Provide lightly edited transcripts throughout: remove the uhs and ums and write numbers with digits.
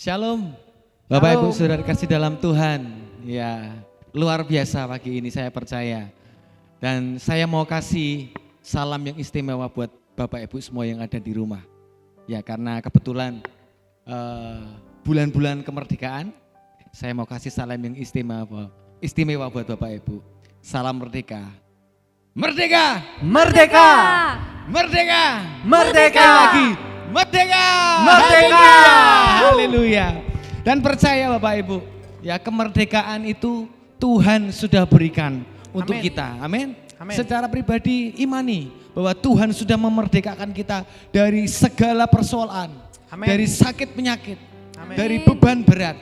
Shalom, Bapak Ibu Saudara kasih dalam Tuhan. Ya, luar biasa pagi ini saya percaya. Dan saya mau kasih salam yang istimewa buat Bapak Ibu semua yang ada di rumah. Ya, karena kebetulan bulan-bulan kemerdekaan, saya mau kasih salam yang istimewa buat Bapak Ibu. Salam merdeka. Merdeka! Merdeka! Merdeka! Merdeka! Lagi. Merdeka! Merdeka! Haleluya. Dan percaya Bapak Ibu, ya kemerdekaan itu Tuhan sudah berikan untuk kita. Amin. Secara pribadi imani bahwa Tuhan sudah memerdekakan kita dari segala persoalan, dari sakit penyakit, dari beban berat,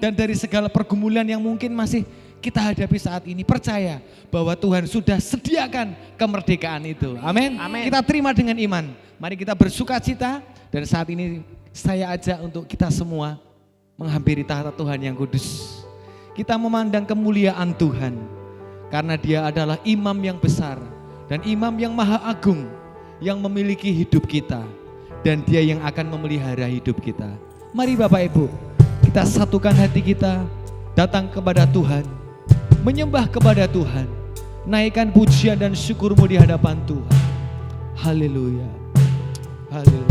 dan dari segala pergumulan yang mungkin masih kita hadapi saat ini. Percaya bahwa Tuhan sudah sediakan kemerdekaan itu. Amin. Kita terima dengan iman. Mari kita bersuka cita dan saat ini saya ajak untuk kita semua menghampiri tahta Tuhan yang kudus. Kita memandang kemuliaan Tuhan karena Dia adalah imam yang besar dan imam yang maha agung yang memiliki hidup kita dan Dia yang akan memelihara hidup kita. Mari Bapak Ibu, kita satukan hati kita, datang kepada Tuhan, menyembah kepada Tuhan, naikkan pujian dan syukurmu di hadapan Tuhan. Haleluya. Haleluya.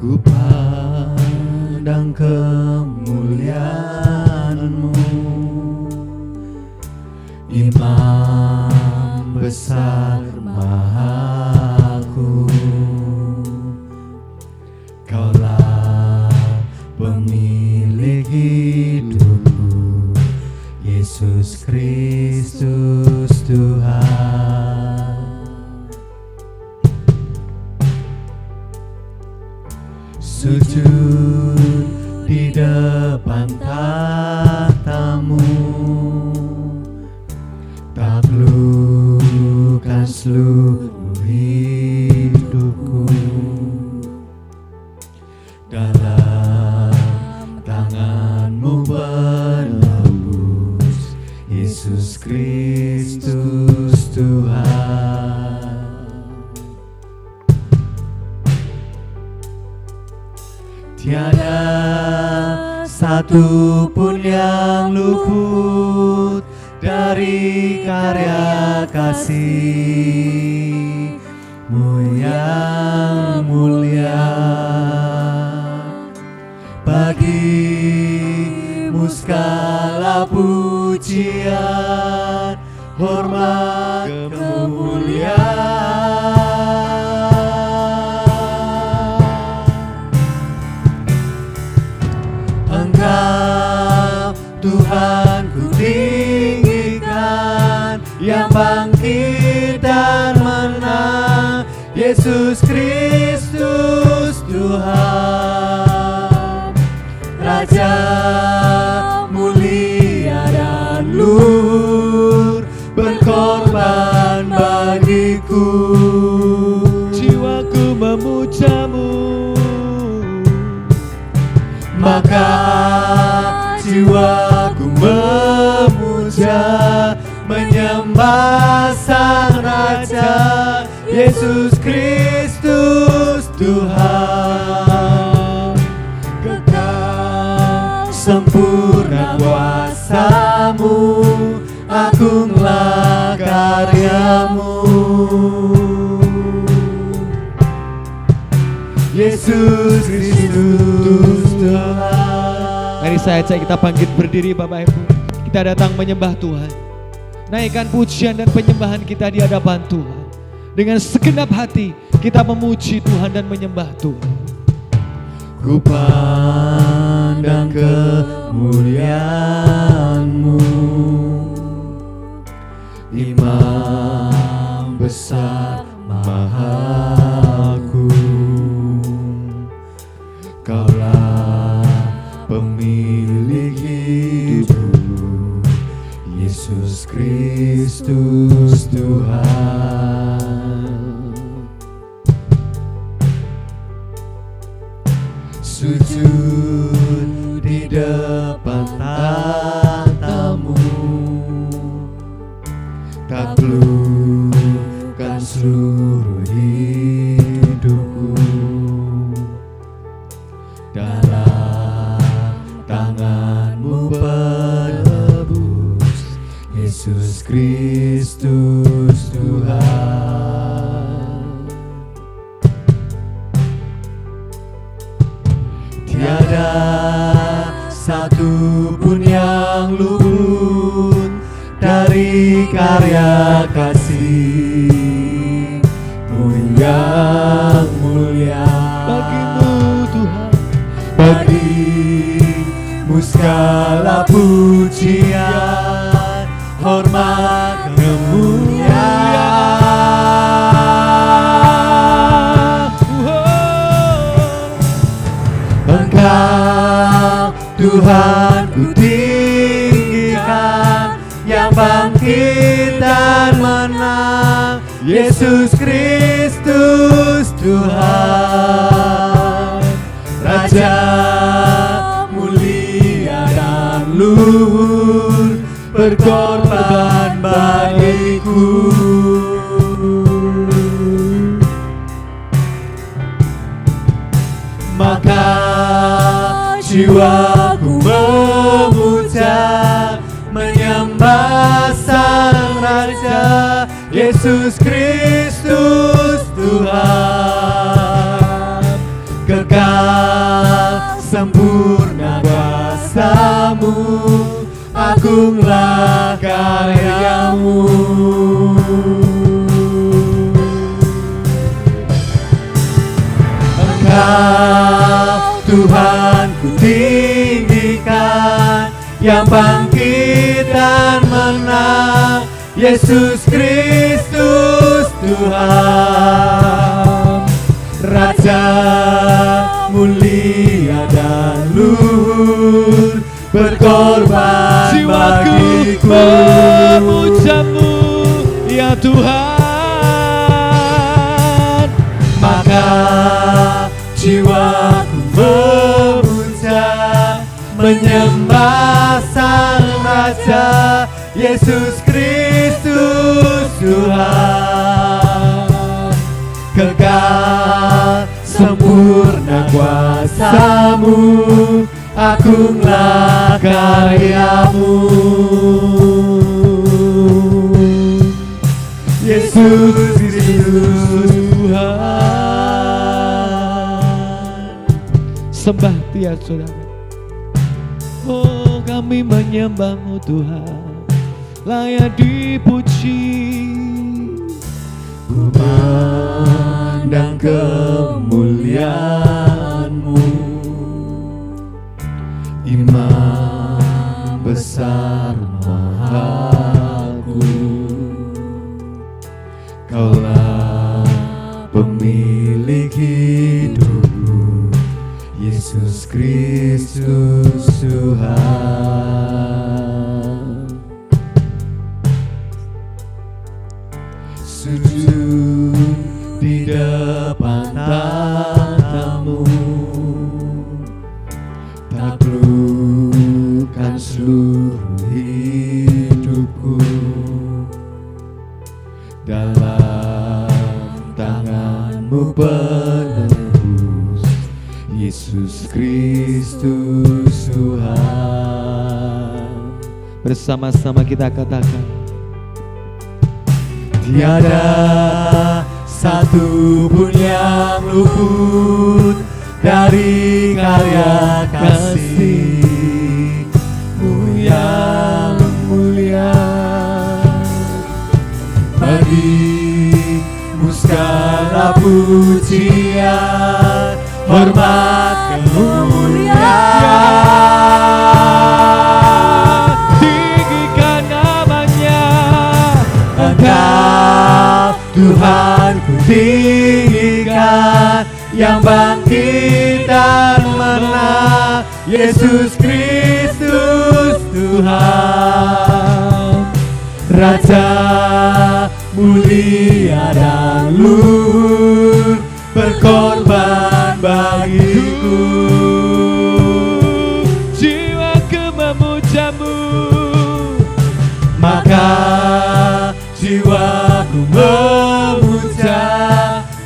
Ku pandang kemuliaan-Mu, Imam besar maha agung. Kaulah pemilik hidupku, Yesus Kristus Tuhan. Sujud di depan tahta-Mu, taklukkan seluruh hidupku. Dalam tangan-Mu berlembut, Yesus Kristus Tuhan. Tiada satu pun yang luput dari karya kasih-Mu yang mulia. Bagi-Mu segala pujian, hormat, kemuliaan. Engkau Tuhan ku tinggikan, yang bangkit dan menang, Yesus Kristus Tuhan. Raja mulia dan luhur, berkorban bagiku. Jiwaku memuja-Mu, maka jiwaku memuja, menyembah Sang Raja, Yesus Kristus Tuhan. Kekal sempurna kuasa-Mu, agunglah karya-Mu. Yesus Kristus Tuhan. mari saya ajak kita bangkit berdiri Bapak Ibu. Kita datang menyembah Tuhan. Naikkan pujian dan penyembahan kita di hadapan Tuhan. Dengan segenap hati kita memuji Tuhan dan menyembah Tuhan. Ku pandang kemuliaan-Mu, Imam besar maha agung. Kaulah pemilik hidupku, Yesus Kristus Tuhan. Sujud di depan tahta-Mu, taklukkan seluruh hidupku. Yesus Kristus Tuhan. Tiada satu pun yang luput dari karya kasih-Mu yang mulia. Bagimu Tuhan, Bagimu segala pujian, hormat, kemuliaan. Engkau Tuhan ku tinggikan, yang bangkit dan menang, Yesus Kristus Tuhan. Raja mulia dan luhur, berkorban bagiku. Maka jiwaku memuja, menyembah Sang Raja, Yesus Kristus Tuhan. Kekal sempurna kuasa-Mu, agunglah karya-Mu. Engkau Tuhan ku tinggikan, yang bangkit dan menang, Yesus Kristus Tuhan. Raja mulia dan luhur, berkorban jiwaku bagiku. memuja-Mu ya Tuhan. Maka jiwaku memuja, menyembah Sang Raja, Yesus Kristus Tuhan. Kekal sempurna kuasa-Mu, agunglah karya-Mu. Yesus Kristus Tuhan. Sembah Dia saudara. Oh, kami menyembah-Mu Tuhan, layak dipuji. Ku pandang kemuliaan-Mu, Imam besar Mahaku. Kaulah pemilik hidupku, Yesus Kristus Tuhan. Sujud di depan tahta-Mu, taklukkan seluruh hidupku. Dalam tangan-Mu penebus, Yesus Kristus Tuhan. Bersama-sama kita katakan, tiada satu pun yang luput dari karya kasih-Mu yang mulia. Bagimu segala pujian, hormat, kemuliaan. tinggikan namanya. Engkau Tuhan ku tinggikan, yang bangkit dan menang, Yesus Kristus Tuhan. Raja mulia dan luhur, berkorban bagiku. Jiwaku memuja-Mu, Maka jiwaku memuja,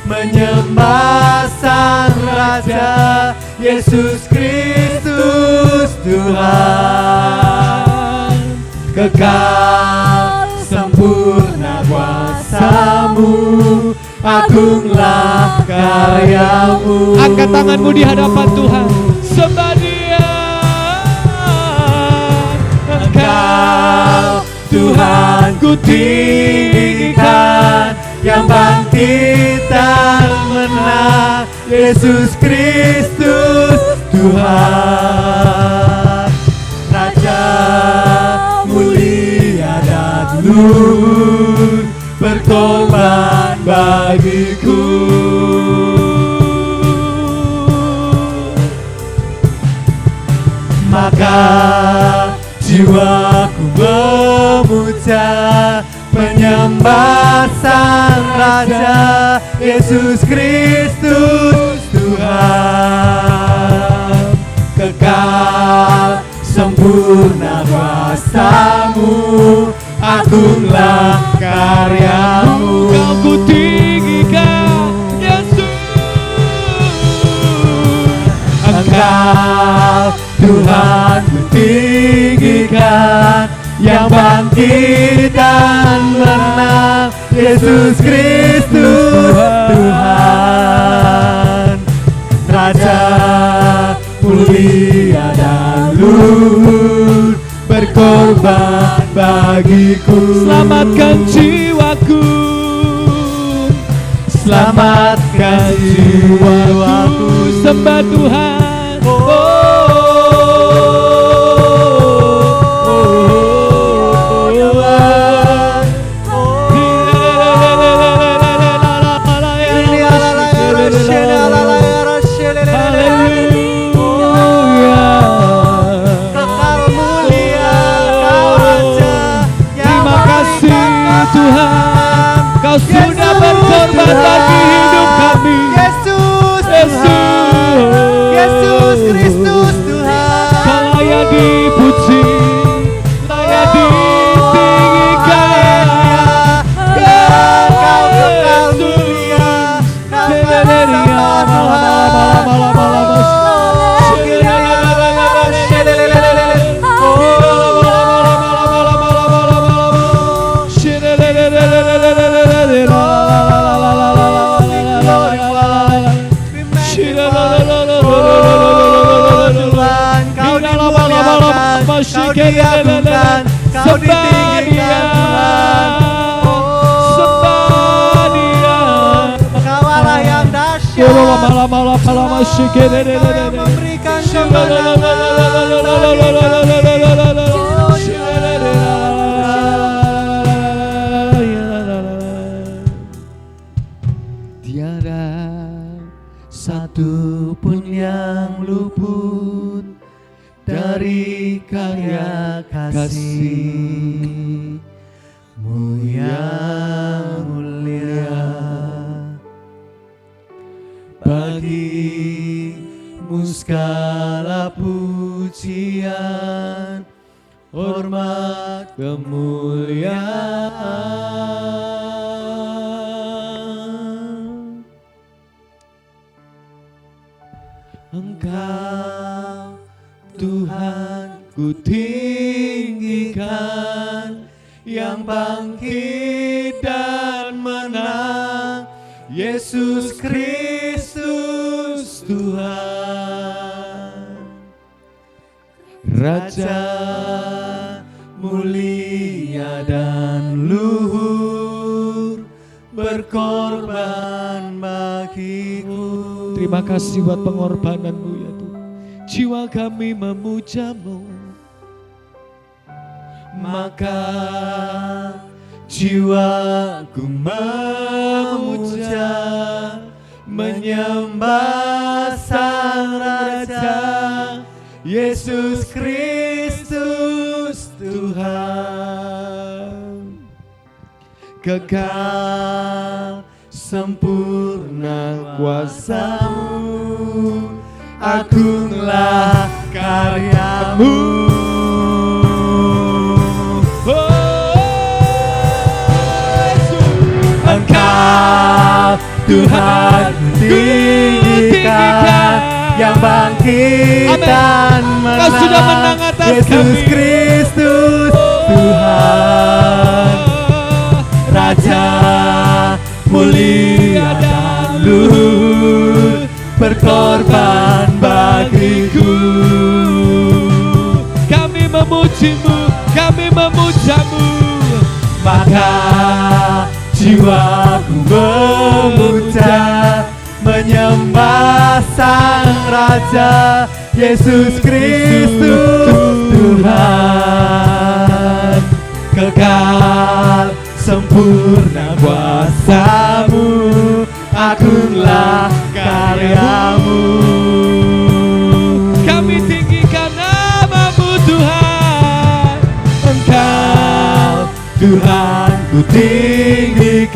menyembah Sang Raja, Yesus Kristus Tuhan. Kekal rajamu, agunglah karyamu. Angkat tanganmu di hadapan Tuhan, sembah Dia. Engkau Tuhan ku tinggikan, yang bangkit dan menang, Yesus Kristus Tuhan. Raja mulia dan luhur, berkorban bagiku. Maka jiwaku memuja, menyembah Sang Raja, Yesus Kristus Tuhan. Kekal sempurna kuasa-Mu, agunglah karya-Mu. Kau ku tinggikan, Yesus. Engkau Tuhan ku tinggikan, yang bangkit dan menang, Yesus Kristus Tuhan. Raja mulia dan luhur, berkorban bagiku. Selamatkan jiwaku, Selamatkan jiwaku, sembah Tuhan. Tuhan, Kau sudah berkorban bagi hidup kami. Yesus, Yesus Kristus Tuhan. Kau layak dipuji, layak ditinggikan. Kau kekal mulia, Kau bersama Kau diagungkan, Kau ditinggikan Tuhan. Sembah Dia. Kau Allah yang dahsyat, yang memberikan Tiada satu pun yang luput dari karya kasih-Mu yang mulia. Bagi-Mu segala pujian, hormat, kemuliaan. Engkau Tuhan ku tinggikan, yang bangkit dan menang, Yesus Kristus Tuhan. Raja mulia dan luhur, berkorban bagiku. Terima kasih buat pengorbanan-Mu ya Tuhan. Jiwa kami memuja-Mu. Maka jiwaku memuja, menyembah Sang Raja, Yesus Kristus Tuhan. Kekal sempurna kuasa-Mu, agunglah karya-Mu. Engkau Tuhan tinggikan, yang bangkit dan menang, Kau sudah menang atas Yesus kami. Kristus Tuhan. Raja namamu. Maka jiwaku memuja, menyembah Sang Raja Yesus Kristus Tuhan. Kekal sempurna kuasa-Mu, agunglah karya-Mu. Kami tinggikan namamu Tuhan. Engkau Tuhan ku tinggikan,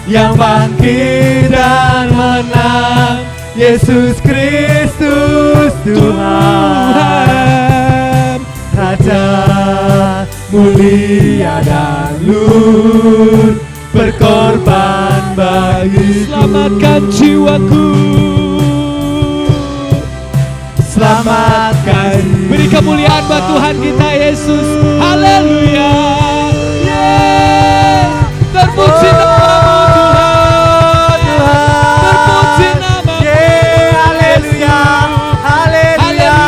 yang bangkit dan menang, Yesus Kristus Tuhan. Raja mulia dan luhur, berkorban bagi Selamatkan jiwaku. Selamatkan. Beri kemuliaan buat Tuhan kita Yesus. Haleluya. Yeay. Terpuji namamu Tuhan. Terpuji namamu. Haleluya. Haleluya.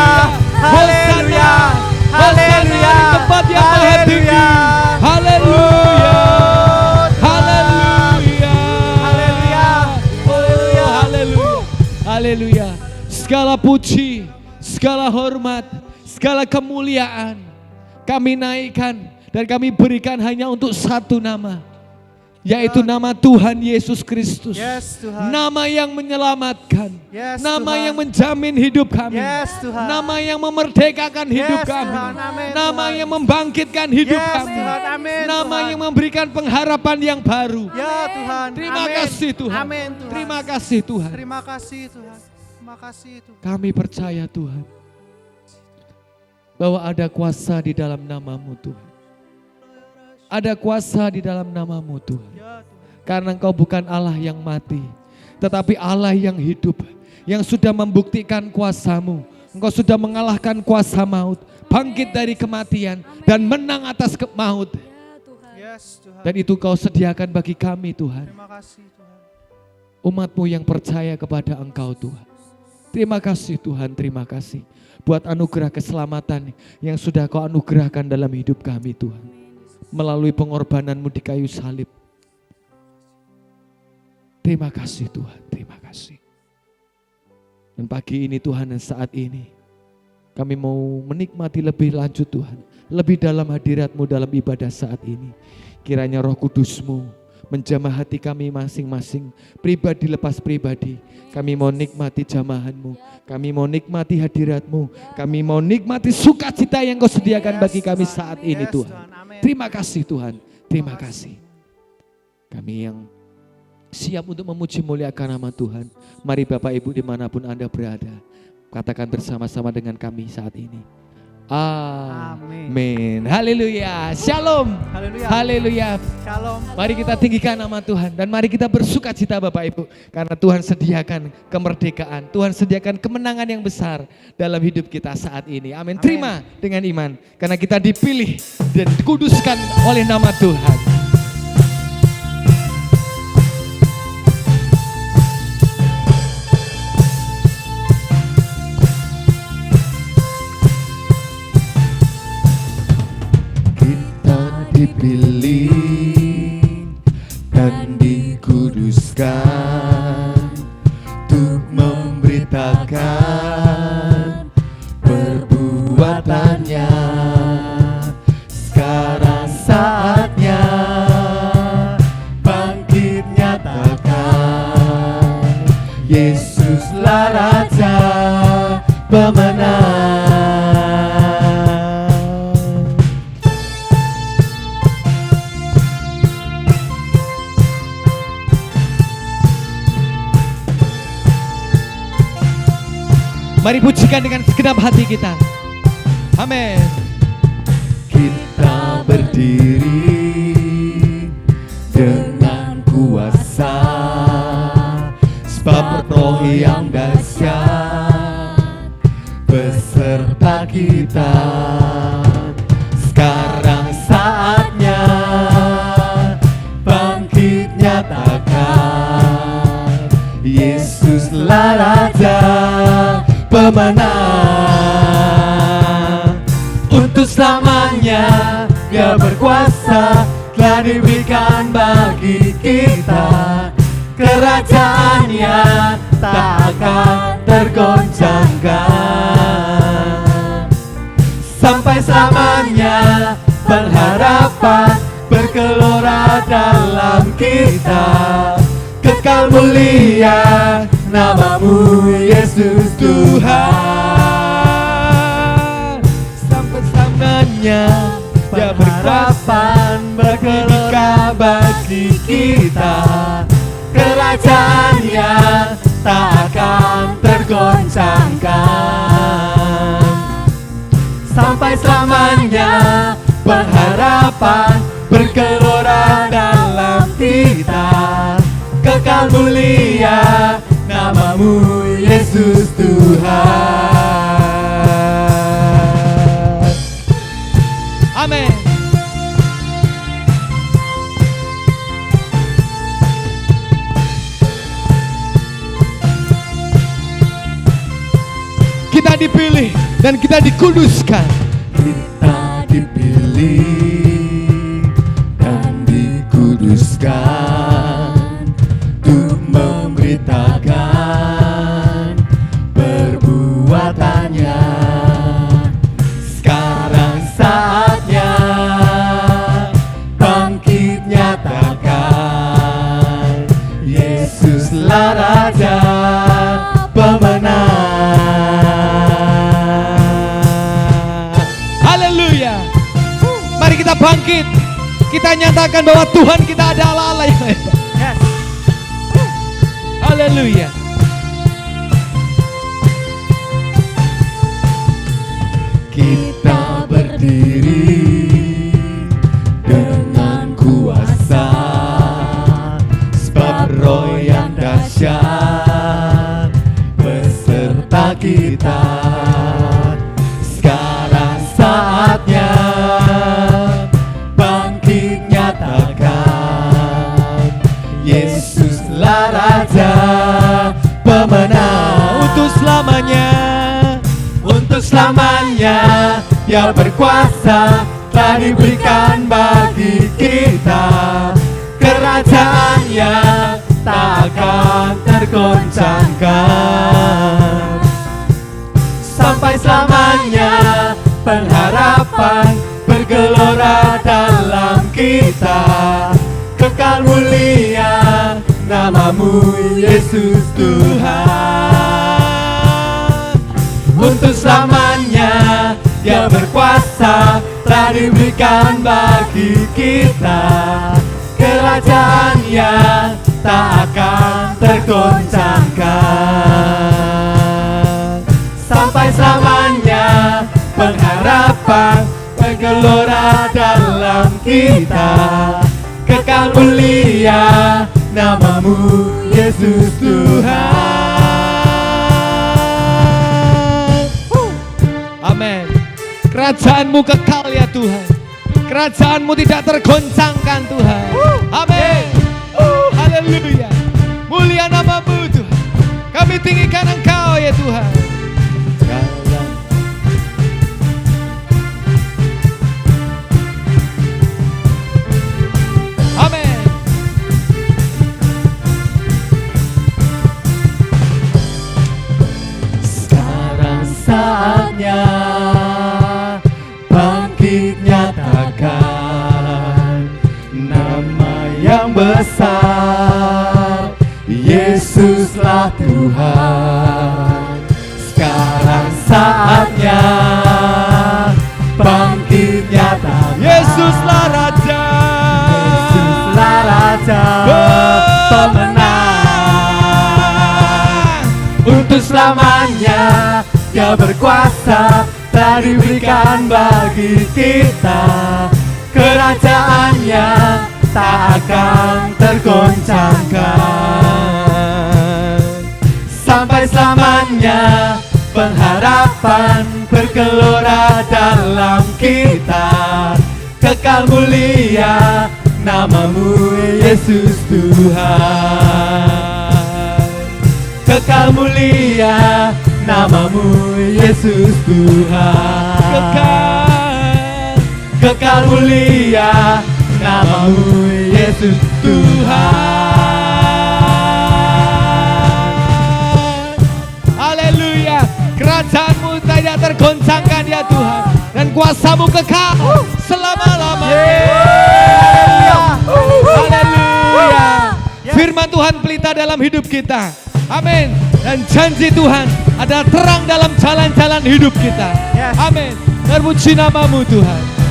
Haleluya. Haleluya. Di tempat yang maha tinggi. Haleluya. Haleluya. Haleluya. Haleluya. Haleluya. Segala puji, segala hormat, segala kemuliaan kami naikkan dan kami berikan hanya untuk satu nama, yaitu nama Tuhan Yesus Kristus. Yes, Tuhan. Nama yang menyelamatkan, Yes, nama Tuhan. yang menjamin hidup kami, Yes, Tuhan. nama yang memerdekakan hidup Yes, kami, Tuhan. Amin, nama Tuhan. yang membangkitkan hidup Yes, kami, Tuhan. Amin, nama Tuhan. yang memberikan pengharapan yang baru. Ya Tuhan. Terima Amin. kasih Tuhan. Amin Tuhan. Terima kasih Tuhan. Terima kasih Tuhan. Terima kasih Tuhan. Kami percaya Tuhan, bahwa ada kuasa di dalam namamu Tuhan. Ada kuasa di dalam namamu Tuhan. Ya Tuhan. Karena Engkau bukan Allah yang mati, tetapi Allah yang hidup, yang sudah membuktikan kuasa-Mu. Engkau sudah mengalahkan kuasa maut, bangkit dari kematian, dan menang atas maut. Yes Tuhan. Dan itu Kau sediakan bagi kami Tuhan. Terima kasih Tuhan. Umat-Mu yang percaya kepada Engkau Tuhan. Terima kasih Tuhan, terima kasih. Buat anugerah keselamatan yang sudah Kau anugerahkan dalam hidup kami Tuhan. Melalui pengorbanan-Mu di kayu salib. Terima kasih Tuhan, terima kasih. Dan pagi ini Tuhan dan saat ini kami mau menikmati lebih lanjut Tuhan. Lebih dalam hadirat-Mu dalam ibadah saat ini. Kiranya Roh Kudus-Mu menjamah hati kami masing-masing. Pribadi lepas pribadi. Kami mau nikmati jamahan-Mu. Kami mau nikmati hadirat-Mu. Kami mau nikmati sukacita yang Kau sediakan bagi kami saat ini Tuhan. Terima kasih Tuhan, terima kasih. Kami yang siap untuk memuji muliakan nama Tuhan. Mari Bapak Ibu dimanapun Anda berada, katakan bersama-sama dengan kami saat ini. Amin. Haleluya. Shalom. Haleluya. Haleluya. Shalom. Mari kita tinggikan nama Tuhan dan mari kita bersukacita Bapak Ibu. Karena Tuhan sediakan kemerdekaan, Tuhan sediakan kemenangan yang besar dalam hidup kita saat ini. Amin. Terima dengan iman karena kita dipilih dan dikuduskan oleh nama Tuhan. Dipilih dan dikuduskan untuk memberitakan perbuatannya. Sekarang saatnya bangkit nyatakan, Yesuslah Raja pemenang. Mari pujikan dengan segenap hati kita. Amin. Kita berdiri dengan kuasa, sebab Roh yang dahsyat beserta kita. Sekarang saatnya bangkit nyatakan, Yesuslah Raja pemenang. Untuk selamanya Dia berkuasa, telah diberikan bagi kita. Kerajaannya tak akan tergoncangkan. Sampai selamanya pengharapan bergelora dalam kita. Kekal mulia namamu Yesus Tuhan. Sampai selamanya Dia berharapan bergelora bagi kita. Kerajaannya tak akan tergoncangkan. Sampai selamanya pengharapan bergelora dalam kita. Kekal mulia namamu Yesus Tuhan. Amin. Kita dipilih dan kita dikuduskan. Kita dipilih dan dikuduskan untuk memberitakan perbuatannya. Sekarang saatnya bangkit nyatakan, Yesuslah Raja pemenang. Mari kita bangkit, kita nyatakan bahwa Tuhan kita adalah Allah yang hebat. Yes. Haleluya. Kita berdiri dengan kuasa, sebab Roh yang dahsyat beserta kita. Sekarang saatnya bangkit nyatakan, Yesuslah Raja pemenang. Untuk selamanya, untuk selamanya Dia berkuasa, telah diberikan bagi kita. Kerajaannya tak akan tergoncangkan. Sampai selamanya pengharapan bergelora dalam kita. Kekal mulia namamu Yesus Tuhan. Untuk selamanya Dia berkuasa, telah diberikan bagi kita. Kerajaannya tak akan tergoncangkan. Sampai selamanya pengharapan bergelora dalam kita. Kekal mulia namamu Yesus Tuhan. Amin. Kerajaanmu kekal ya Tuhan. Kerajaanmu tidak tergoncangkan Tuhan. Amin. Haleluya. Mulia namamu Tuhan. Kami tinggikan Engkau ya Tuhan. Amin. Sekarang saatnya bangkit nyatakan nama yang besar, Yesuslah Tuhan. Sekarang saatnya bangkit nyatakan, Yesuslah Raja. Yesuslah Raja pemenang. Untuk selamanya Dia berkuasa, telah diberikan bagi kita. Kerajaannya tak akan tergoncangkan. Sampai selamanya pengharapan bergelora dalam kita. Kekal mulia namamu Yesus Tuhan. Kekal mulia namamu Yesus Tuhan. Kekal, kekal mulia namamu Yesus Tuhan. Haleluya. Kerajaanmu tidak tergoncangkan ya Tuhan, dan kuasamu kekal selama-lamanya. Haleluya. Firman Tuhan pelita dalam hidup kita. Amin. Dan janji Tuhan adalah terang dalam jalan-jalan hidup kita. Amin. Terpuji namamu Tuhan.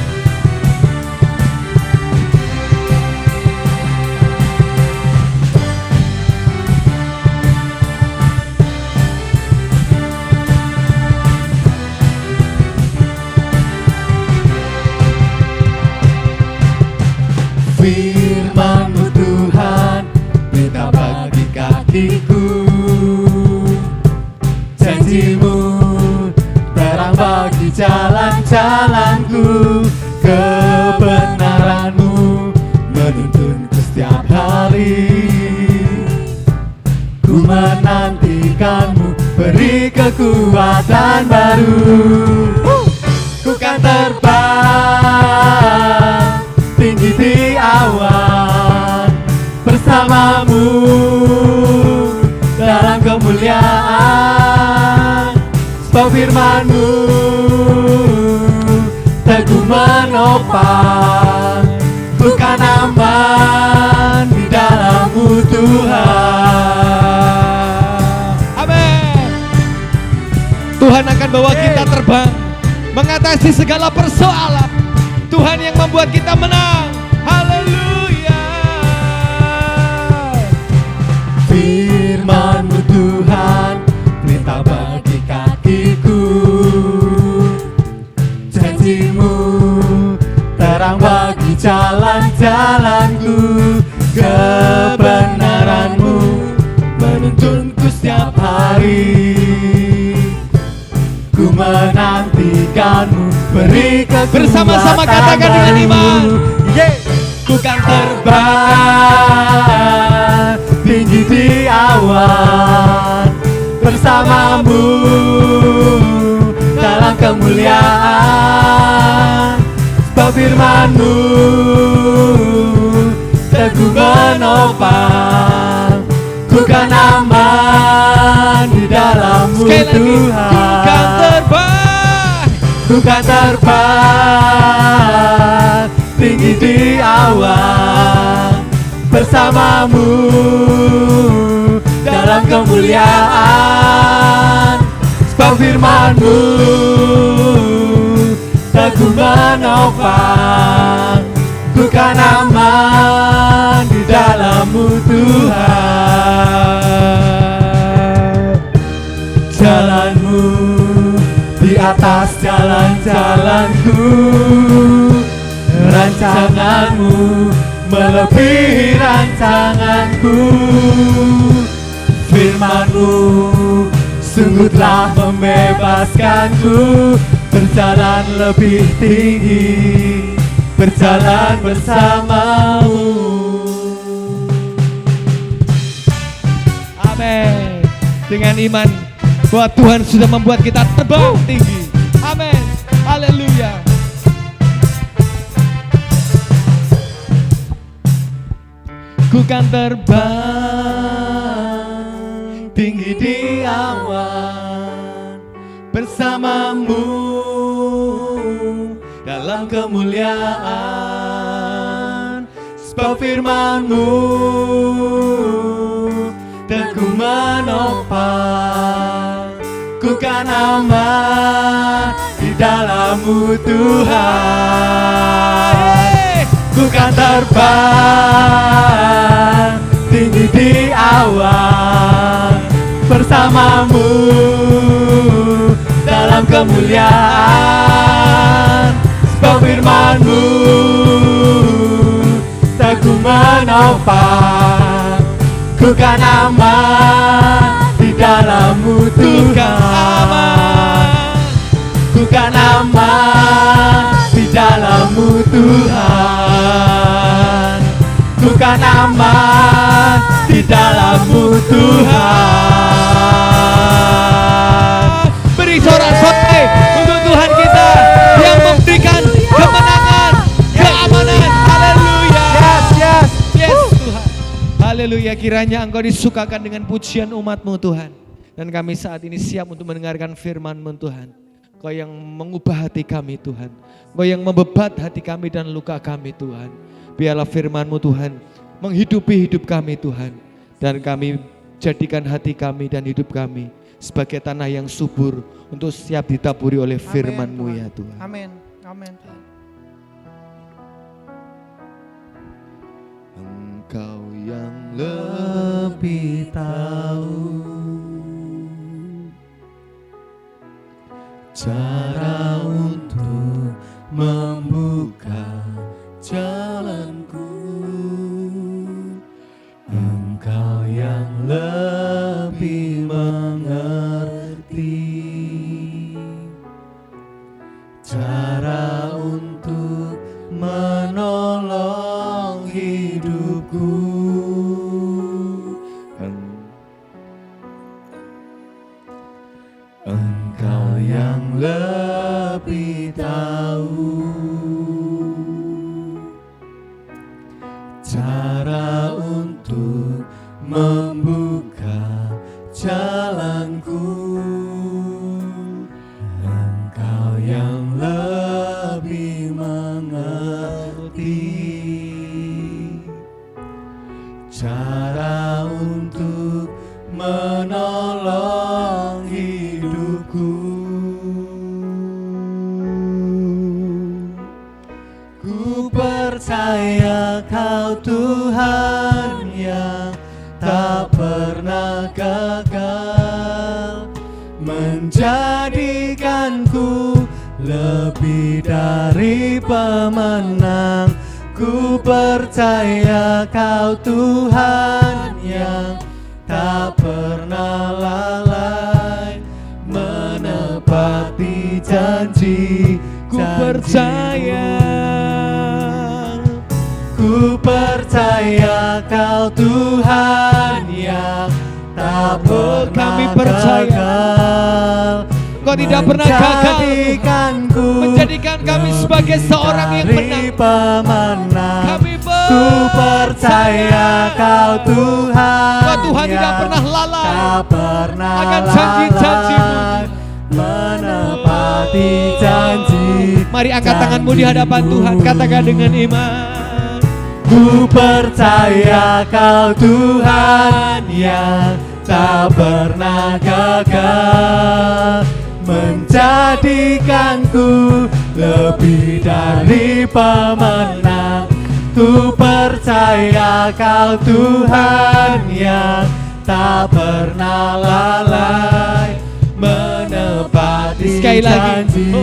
Firman-Mu Tuhan, pelita bagi kakiku. Janji-Mu terang bagi jalan-jalanku. Kebenaran-Mu menuntunku setiap hari. Ku menantikan-Mu, beri kekuatan baru. Ku kan terbang tinggi di awan bersamamu dalam kemuliaan. Sebab firman-Mu teguh menopang, ku kan aman di dalam-Mu Tuhan. Amin. Tuhan akan bawa kita terbang mengatasi segala persoalan. Tuhan yang membuat kita menang. Haleluya. Firman-Mu Tuhan, pelita bagi kakiku. Janji-Mu terang bagi jalan-jalanku. Kebenaran-Mu menuntunku setiap hari. Ku menantikan-Mu, beri kekuatan. Bersama-sama katakan dengan iman. Ku kan terbang tinggi di awan bersamamu dalam kemuliaan. Sebab firman-Mu teguh menopang, ku kan aman di dalam-Mu Tuhan. Ku kan terbang tinggi di awan bersamamu dalam kemuliaan. Sebab firman-Mu teguh menopang, ku kan aman di dalam-Mu Tuhan. Jalan-Mu di atas jalan-jalanku, rancangan-Mu melebihi rancanganku. Firman-Mu sungguh telah membebaskanku, berjalan lebih tinggi, berjalan bersama-Mu. Amin. Dengan iman bahwa Tuhan sudah membuat kita terbang tinggi. Amin. Haleluya. Ku kan terbang tinggi di awan bersama-Mu dalam kemuliaan. Sebab firman-Mu teguh menopang, ku kan aman di dalam-Mu Tuhan. Ku kan terbang tinggi di awan bersama-Mu dalam kemuliaan. Sebab firman-Mu teguh menopang, ku kan aman di dalam-Mu Tuhan. Ku kan aman di dalam-Mu Tuhan. Ku kan aman di dalam-Mu Tuhan. Beri sorak-sorai untuk Tuhan kita yang memberikan kemenangan. Haleluya, kiranya Engkau disukakan dengan pujian umat-Mu Tuhan. Dan kami saat ini siap untuk mendengarkan firman-Mu Tuhan. Engkau yang mengubah hati kami Tuhan. Engkau yang membebat hati kami dan luka kami Tuhan. Biarlah firman-Mu Tuhan menghidupi hidup kami Tuhan. Dan kami jadikan hati kami dan hidup kami sebagai tanah yang subur untuk siap ditaburi oleh firman-Mu ya Tuhan. Amin. Amin. Engkau yang lebih tahu cara untuk membuka jalanku. Engkau yang lebih mengerti cara untuk menolong hidupku. Engkau yang lebih tahu cara untuk membuka jalanku. Engkau yang lebih mengerti cara untuk menolong hidupku. Ku percaya Kau Tuhan yang tak pernah gagal, menjadikanku lebih dari pemenang. Ku percaya Kau Tuhan yang tak pernah lalai, menepati janji. Ku percaya, ku percaya Kau Tuhan yang tak pernah Kami percaya gagal. Kau tidak pernah gagal menjadikan kami sebagai seorang yang menang. Kami Ku percaya Kau Tuhan, Kau Tuhan tidak pernah lalai tak pernah akan janji-janji-Mu, menepati janji. Mari angkat tanganmu di hadapan Tuhan, katakan dengan iman. Ku percaya Kau Tuhan yang tak pernah gagal, menjadikanku lebih dari pemenang. Ku percaya Kau Tuhan yang tak pernah lalai, menepati Sekali lagi,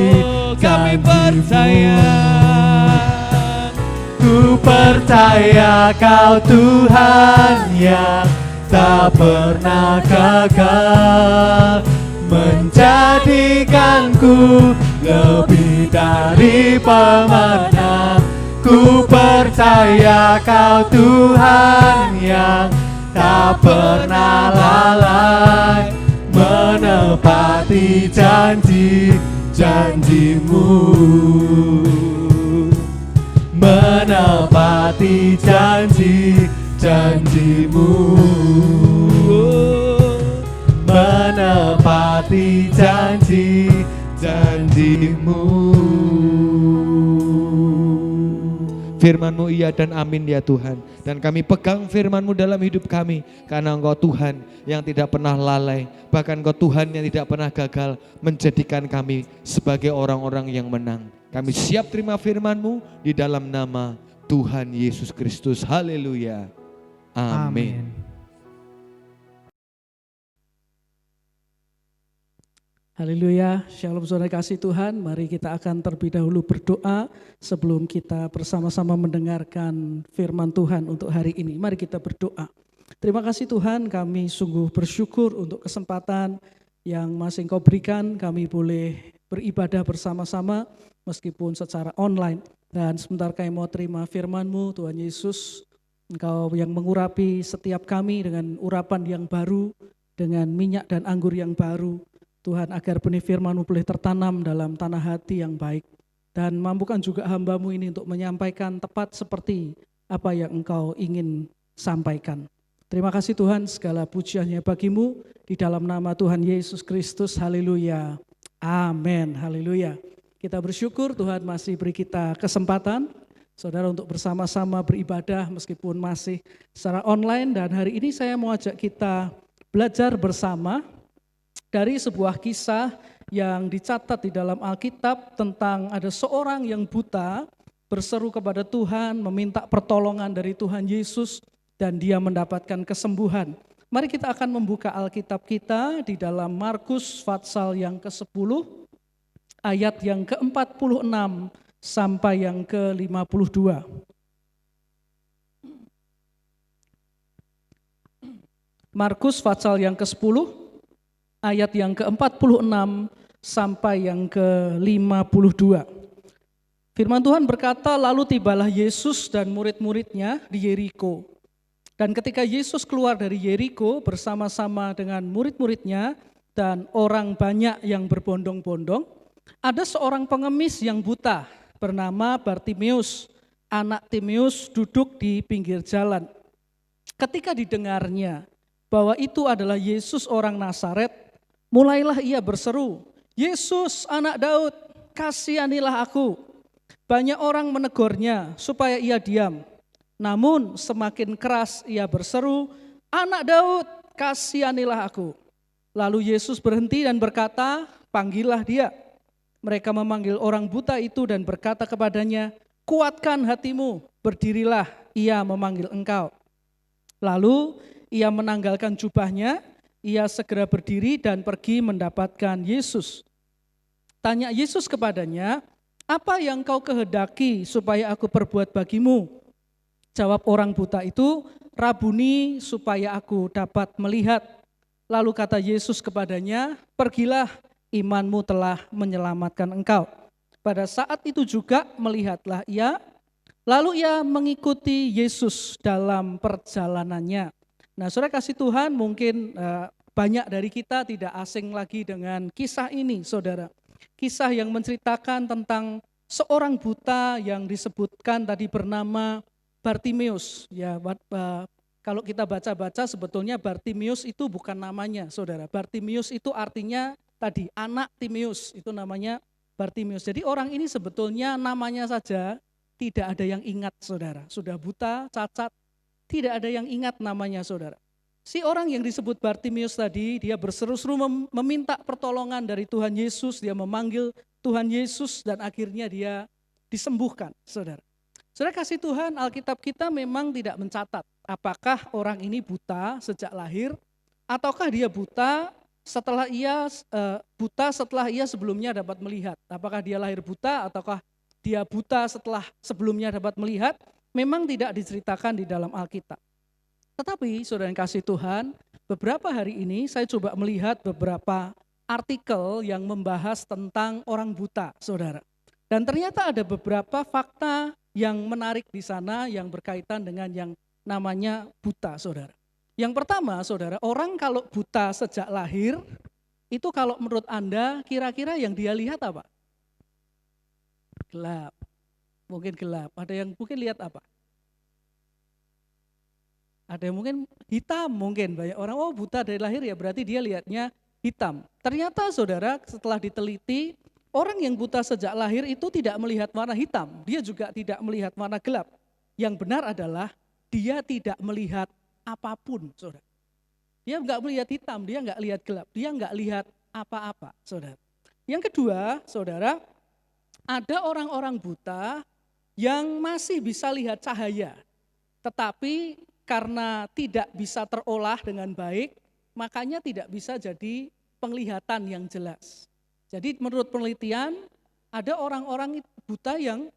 kami percaya. Ku percaya Kau Tuhan yang tak pernah gagal, menjadikanku lebih dari pemenang. Ku percaya Kau Tuhan yang tak pernah lalai, menepati janji-janji-Mu, menepati janji-janji-Mu, menepati janji-janji-Mu. Firman-Mu iya dan amin ya Tuhan. Dan kami pegang firman-Mu dalam hidup kami. Karena Engkau Tuhan yang tidak pernah lalai. Bahkan Engkau Tuhan yang tidak pernah gagal menjadikan kami sebagai orang-orang yang menang. Kami siap terima firman-Mu di dalam nama Tuhan Yesus Kristus. Haleluya. Amin. Haleluya, shalom saudara kasih Tuhan. Mari kita akan terlebih dahulu berdoa sebelum kita bersama-sama mendengarkan firman Tuhan untuk hari ini. Mari kita berdoa. Terima kasih Tuhan, kami sungguh bersyukur untuk kesempatan yang masih Engkau berikan. Kami boleh beribadah bersama-sama meskipun secara online. Dan sebentar kami mau terima firman-Mu Tuhan Yesus. Engkau yang mengurapi setiap kami dengan urapan yang baru, dengan minyak dan anggur yang baru. Tuhan, agar benih firman-Mu boleh tertanam dalam tanah hati yang baik. Dan mampukan juga hamba-Mu ini untuk menyampaikan tepat seperti apa yang Engkau ingin sampaikan. Terima kasih Tuhan, segala pujiannya bagimu di dalam nama Tuhan Yesus Kristus. Haleluya. Amin. Haleluya. Kita bersyukur Tuhan masih beri kita kesempatan, saudara, untuk bersama-sama beribadah meskipun masih secara online. Dan hari ini saya mau ajak kita belajar bersama dari sebuah kisah yang dicatat di dalam Alkitab tentang ada seorang yang buta berseru kepada Tuhan, meminta pertolongan dari Tuhan Yesus, dan dia mendapatkan kesembuhan. Mari kita akan membuka Alkitab kita di dalam Markus pasal yang ke-10, ayat yang ke-46 sampai yang ke-52. Markus pasal yang ke-10, ayat yang ke-46 sampai yang ke-52. Firman Tuhan berkata, lalu tibalah Yesus dan murid-muridnya di Yeriko. Dan ketika Yesus keluar dari Yeriko bersama-sama dengan murid-muridnya dan orang banyak yang berbondong-bondong, ada seorang pengemis yang buta bernama Bartimeus, anak Timeus, duduk di pinggir jalan. Ketika didengarnya bahwa itu adalah Yesus orang Nazaret, mulailah ia berseru, Yesus anak Daud, kasihanilah aku. Banyak orang menegurnya supaya ia diam. Namun semakin keras ia berseru, anak Daud, kasihanilah aku. Lalu Yesus berhenti dan berkata, panggillah dia. Mereka memanggil orang buta itu dan berkata kepadanya, kuatkan hatimu, berdirilah, ia memanggil engkau. Lalu ia menanggalkan jubahnya, ia segera berdiri dan pergi mendapatkan Yesus. Tanya Yesus kepadanya, apa yang kau kehendaki supaya aku perbuat bagimu? Jawab orang buta itu, Rabuni, supaya aku dapat melihat. Lalu kata Yesus kepadanya, pergilah, imanmu telah menyelamatkan engkau. Pada saat itu juga melihatlah ia, lalu ia mengikuti Yesus dalam perjalanannya. Nah, saudara kasih Tuhan, mungkin banyak dari kita tidak asing lagi dengan kisah ini, saudara. Kisah yang menceritakan tentang seorang buta yang disebutkan tadi bernama Bartimeus. Ya, kalau kita baca-baca sebetulnya Bartimeus itu bukan namanya, saudara. Bartimeus itu artinya tadi anak Timeus, itu namanya Bartimeus. Jadi orang ini sebetulnya namanya saja tidak ada yang ingat, saudara. Sudah buta, cacat, tidak ada yang ingat namanya, saudara. Si orang yang disebut Bartimeus tadi, dia berseru-seru meminta pertolongan dari Tuhan Yesus, dia memanggil Tuhan Yesus dan akhirnya dia disembuhkan, saudara. Saudara kasih Tuhan, Alkitab kita memang tidak mencatat apakah orang ini buta sejak lahir, ataukah dia buta setelah ia sebelumnya dapat melihat. Apakah dia lahir buta ataukah dia buta setelah sebelumnya dapat melihat, memang tidak diceritakan di dalam Alkitab. Tetapi saudara yang kasih Tuhan, beberapa hari ini saya coba melihat beberapa artikel yang membahas tentang orang buta, saudara. Dan ternyata ada beberapa fakta yang menarik di sana yang berkaitan dengan yang namanya buta, saudara. Yang pertama, saudara, orang kalau buta sejak lahir, itu kalau menurut Anda kira-kira yang dia lihat apa? Gelap, mungkin gelap. Ada yang mungkin lihat apa? Ada yang mungkin hitam, mungkin banyak orang, oh buta dari lahir ya berarti dia lihatnya hitam. Ternyata saudara setelah diteliti, orang yang buta sejak lahir itu tidak melihat warna hitam, dia juga tidak melihat warna gelap. Yang benar adalah dia tidak melihat apapun, saudara. Dia nggak melihat hitam, dia nggak lihat gelap, dia nggak lihat apa-apa, saudara. Yang kedua, saudara, ada orang-orang buta yang masih bisa lihat cahaya, tetapi karena tidak bisa terolah dengan baik, makanya tidak bisa jadi penglihatan yang jelas. Jadi menurut penelitian, ada orang-orang buta yang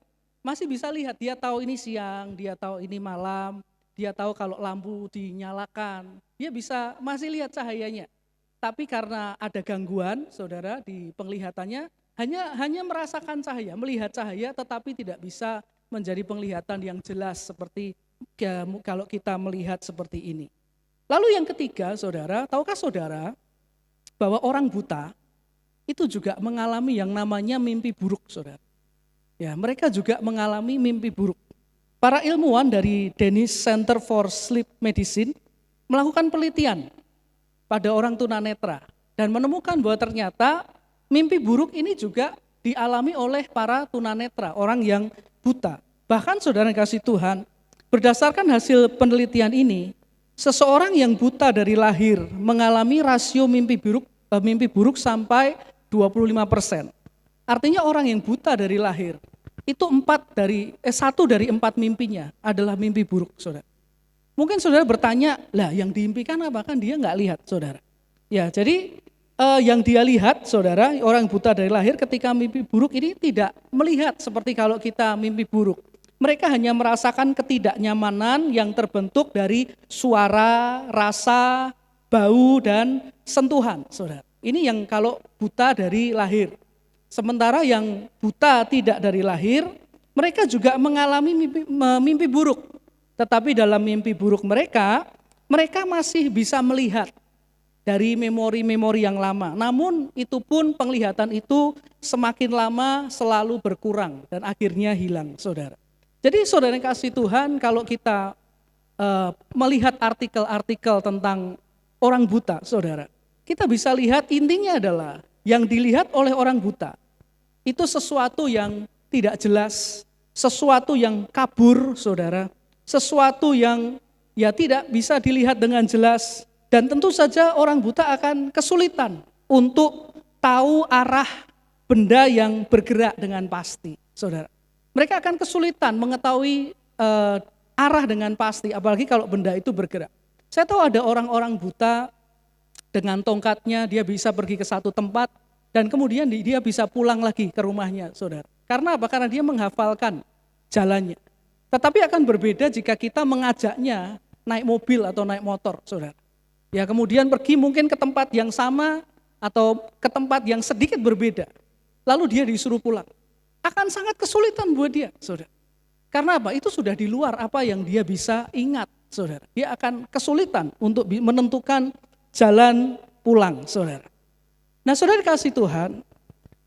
masih bisa lihat, dia tahu ini siang, dia tahu ini malam, dia tahu kalau lampu dinyalakan, dia bisa masih lihat cahayanya. Tapi karena ada gangguan, saudara, di penglihatannya, hanya merasakan cahaya, melihat cahaya, tetapi tidak bisa menjadi penglihatan yang jelas seperti kalau kita melihat seperti ini. Lalu yang ketiga, saudara, tahukah saudara bahwa orang buta itu juga mengalami yang namanya mimpi buruk, saudara. Ya, mereka juga mengalami mimpi buruk. Para ilmuwan dari Danish Center for Sleep Medicine melakukan penelitian pada orang tunanetra dan menemukan bahwa ternyata mimpi buruk ini juga dialami oleh para tunanetra, orang yang buta. Bahkan saudara yang kasih Tuhan, berdasarkan hasil penelitian ini, seseorang yang buta dari lahir mengalami rasio mimpi buruk sampai 25%. Artinya orang yang buta dari lahir itu 1 dari 4 mimpinya adalah mimpi buruk, saudara. Mungkin saudara bertanya, lah yang diimpikan apa? Kan dia nggak lihat, saudara. Ya, jadi yang dia lihat, saudara, orang buta dari lahir ketika mimpi buruk ini tidak melihat seperti kalau kita mimpi buruk. Mereka hanya merasakan ketidaknyamanan yang terbentuk dari suara, rasa, bau, dan sentuhan, saudara. Ini yang kalau buta dari lahir. Sementara yang buta tidak dari lahir, mereka juga mengalami mimpi buruk. Tetapi dalam mimpi buruk mereka masih bisa melihat dari memori-memori yang lama. Namun itu pun penglihatan itu semakin lama selalu berkurang dan akhirnya hilang, saudara. Jadi saudara yang kasih Tuhan, kalau kita melihat artikel-artikel tentang orang buta, saudara, kita bisa lihat intinya adalah yang dilihat oleh orang buta itu sesuatu yang tidak jelas, sesuatu yang kabur, saudara, sesuatu yang ya tidak bisa dilihat dengan jelas, dan tentu saja orang buta akan kesulitan untuk tahu arah benda yang bergerak dengan pasti, saudara. Mereka akan kesulitan mengetahui arah dengan pasti, apalagi kalau benda itu bergerak. Saya tahu ada orang-orang buta dengan tongkatnya dia bisa pergi ke satu tempat dan kemudian dia bisa pulang lagi ke rumahnya, saudara. Karena apa? Karena dia menghafalkan jalannya. Tetapi akan berbeda jika kita mengajaknya naik mobil atau naik motor, saudara. Ya, kemudian pergi mungkin ke tempat yang sama atau ke tempat yang sedikit berbeda. Lalu dia disuruh pulang. Akan sangat kesulitan buat dia, saudara. Karena apa? Itu sudah di luar apa yang dia bisa ingat, saudara. Dia akan kesulitan untuk menentukan jalan pulang, saudara. Nah, saudara kasih Tuhan,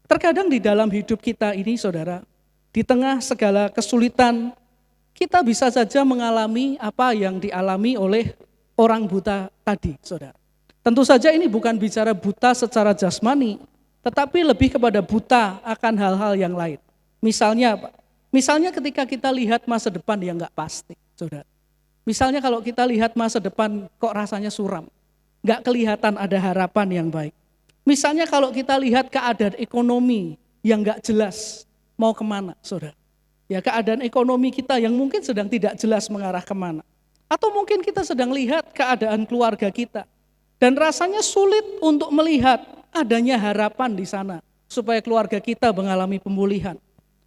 terkadang di dalam hidup kita ini, saudara, di tengah segala kesulitan, kita bisa saja mengalami apa yang dialami oleh orang buta tadi, saudara. Tentu saja ini bukan bicara buta secara jasmani, tetapi lebih kepada buta akan hal-hal yang lain. Misalnya apa? Misalnya ketika kita lihat masa depan yang gak pasti, saudara. Misalnya kalau kita lihat masa depan kok rasanya suram, gak kelihatan ada harapan yang baik. Misalnya kalau kita lihat keadaan ekonomi yang gak jelas mau kemana, saudara. Ya, keadaan ekonomi kita yang mungkin sedang tidak jelas mengarah kemana. Atau mungkin kita sedang lihat keadaan keluarga kita. Dan rasanya sulit untuk melihat adanya harapan di sana supaya keluarga kita mengalami pemulihan.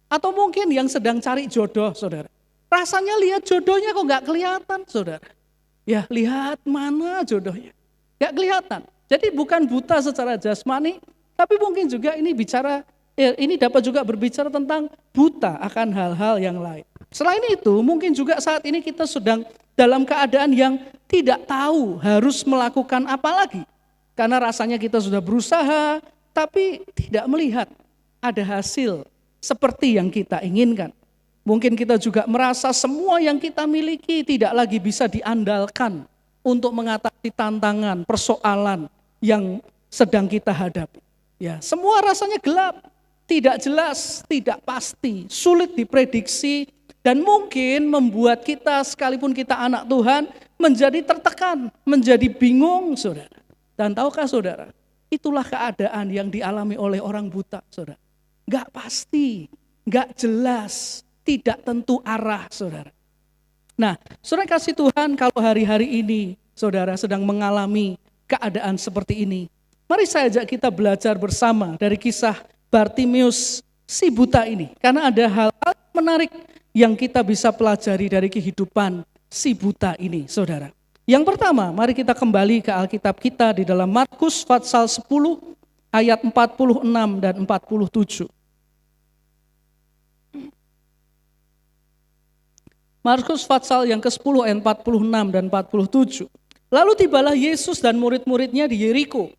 Atau mungkin yang sedang cari jodoh, saudara. Rasanya lihat jodohnya kok gak kelihatan, saudara. Ya, lihat mana jodohnya. Gak kelihatan. Jadi bukan buta secara jasmani, tapi mungkin juga ini dapat juga berbicara tentang buta akan hal-hal yang lain. Selain itu, mungkin juga saat ini kita sedang dalam keadaan yang tidak tahu harus melakukan apa lagi. Karena rasanya kita sudah berusaha, tapi tidak melihat ada hasil seperti yang kita inginkan. Mungkin kita juga merasa semua yang kita miliki tidak lagi bisa diandalkan untuk mengatasi tantangan, persoalan yang sedang kita hadapi. Ya, semua rasanya gelap, tidak jelas, tidak pasti, sulit diprediksi, dan mungkin membuat kita sekalipun kita anak Tuhan menjadi tertekan, menjadi bingung, saudara. Dan tahukah saudara, itulah keadaan yang dialami oleh orang buta, saudara. Gak pasti, gak jelas, tidak tentu arah, saudara. Nah, saudara kasih Tuhan, kalau hari-hari ini saudara sedang mengalami keadaan seperti ini, mari saya ajak kita belajar bersama dari kisah Bartimeus si buta ini. Karena ada hal-hal menarik yang kita bisa pelajari dari kehidupan si buta ini, saudara. Yang pertama, mari kita kembali ke Alkitab kita di dalam Markus pasal 10 ayat 46 dan 47. Markus pasal yang ke-10 ayat 46 dan 47. Lalu tibalah Yesus dan murid-muridnya di Yeriko.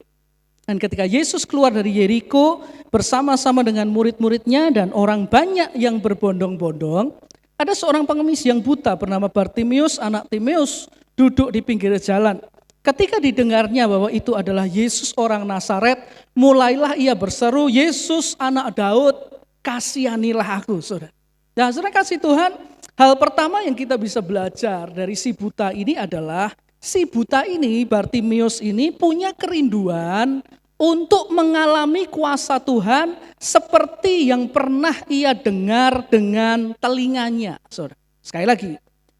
Dan ketika Yesus keluar dari Yeriko bersama-sama dengan murid-muridnya dan orang banyak yang berbondong-bondong, ada seorang pengemis yang buta bernama Bartimeus, anak Timeus, duduk di pinggir jalan. Ketika didengarnya bahwa itu adalah Yesus orang Nazaret, mulailah ia berseru, Yesus anak Daud, kasihanilah aku, saudara. Nah, saudara kasih Tuhan, hal pertama yang kita bisa belajar dari si buta ini adalah, si buta ini, Bartimeus ini punya kerinduan untuk mengalami kuasa Tuhan seperti yang pernah ia dengar dengan telinganya, saudara. Sekali lagi,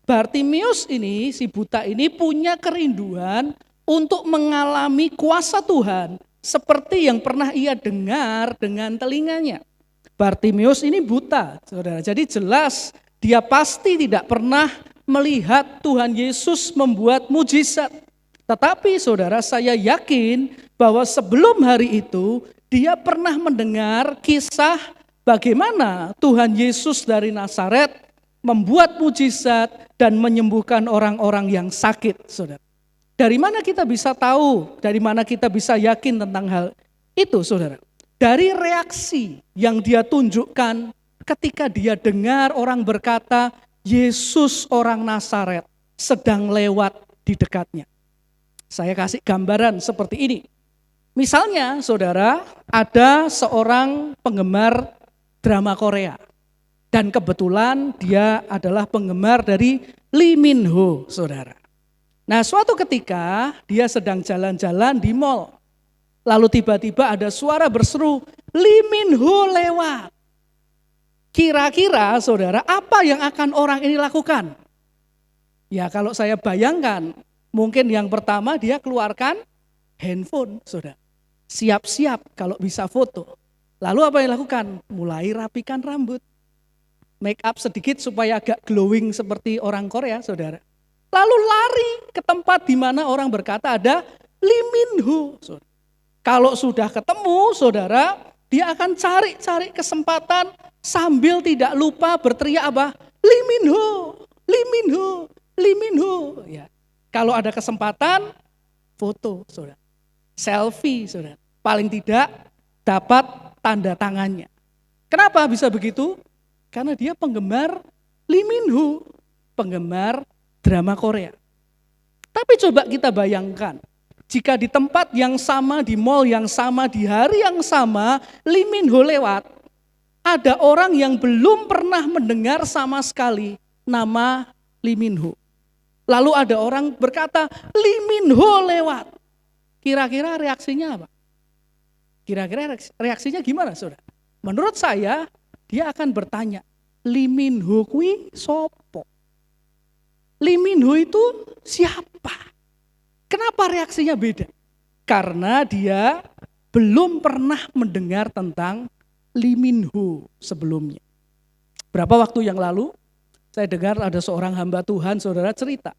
Bartimeus ini, si buta ini punya kerinduan untuk mengalami kuasa Tuhan seperti yang pernah ia dengar dengan telinganya. Bartimeus ini buta, saudara. Jadi jelas dia pasti tidak pernah melihat Tuhan Yesus membuat mujizat. Tetapi saudara, saya yakin bahwa sebelum hari itu dia pernah mendengar kisah bagaimana Tuhan Yesus dari Nazaret membuat mujizat dan menyembuhkan orang-orang yang sakit, saudara. Dari mana kita bisa tahu, dari mana kita bisa yakin tentang hal itu, saudara? Dari reaksi yang dia tunjukkan ketika dia dengar orang berkata, Yesus orang Nazaret sedang lewat di dekatnya. Saya kasih gambaran seperti ini. Misalnya, saudara, ada seorang penggemar drama Korea. Dan kebetulan dia adalah penggemar dari Lee Min Ho, saudara. Nah, suatu ketika dia sedang jalan-jalan di mall. Lalu tiba-tiba ada suara berseru, Lee Min Ho lewat. Kira-kira, saudara, apa yang akan orang ini lakukan? Ya, kalau saya bayangkan, mungkin yang pertama dia keluarkan handphone, saudara. Siap-siap kalau bisa foto. Lalu apa yang dilakukan? Mulai rapikan rambut. Make up sedikit supaya agak glowing seperti orang Korea, saudara. Lalu lari ke tempat di mana orang berkata ada Lee Min Ho. Kalau sudah ketemu, saudara, dia akan cari kesempatan sambil tidak lupa berteriak apa? Lee Min Ho, Lee Min Ho, Lee Min Ho. Ya. Kalau ada kesempatan, foto, saudara. Selfie, saudara. Paling tidak dapat tanda tangannya. Kenapa bisa begitu? Karena dia penggemar Lee Min Ho, penggemar drama Korea. Tapi coba kita bayangkan, jika di tempat yang sama, di mall yang sama, di hari yang sama, Lee Min Ho lewat, ada orang yang belum pernah mendengar sama sekali nama Lee Min Ho. Lalu ada orang berkata, Lee Min Ho lewat. Kira-kira reaksinya apa? Kira-kira reaksinya gimana, saudara? Menurut saya, dia akan bertanya, Lee Min Ho kuwi sopo? Lee Min Ho itu siapa? Kenapa reaksinya beda? Karena dia belum pernah mendengar tentang Lee Min Ho sebelumnya. Berapa waktu yang lalu, saya dengar ada seorang hamba Tuhan, saudara, cerita.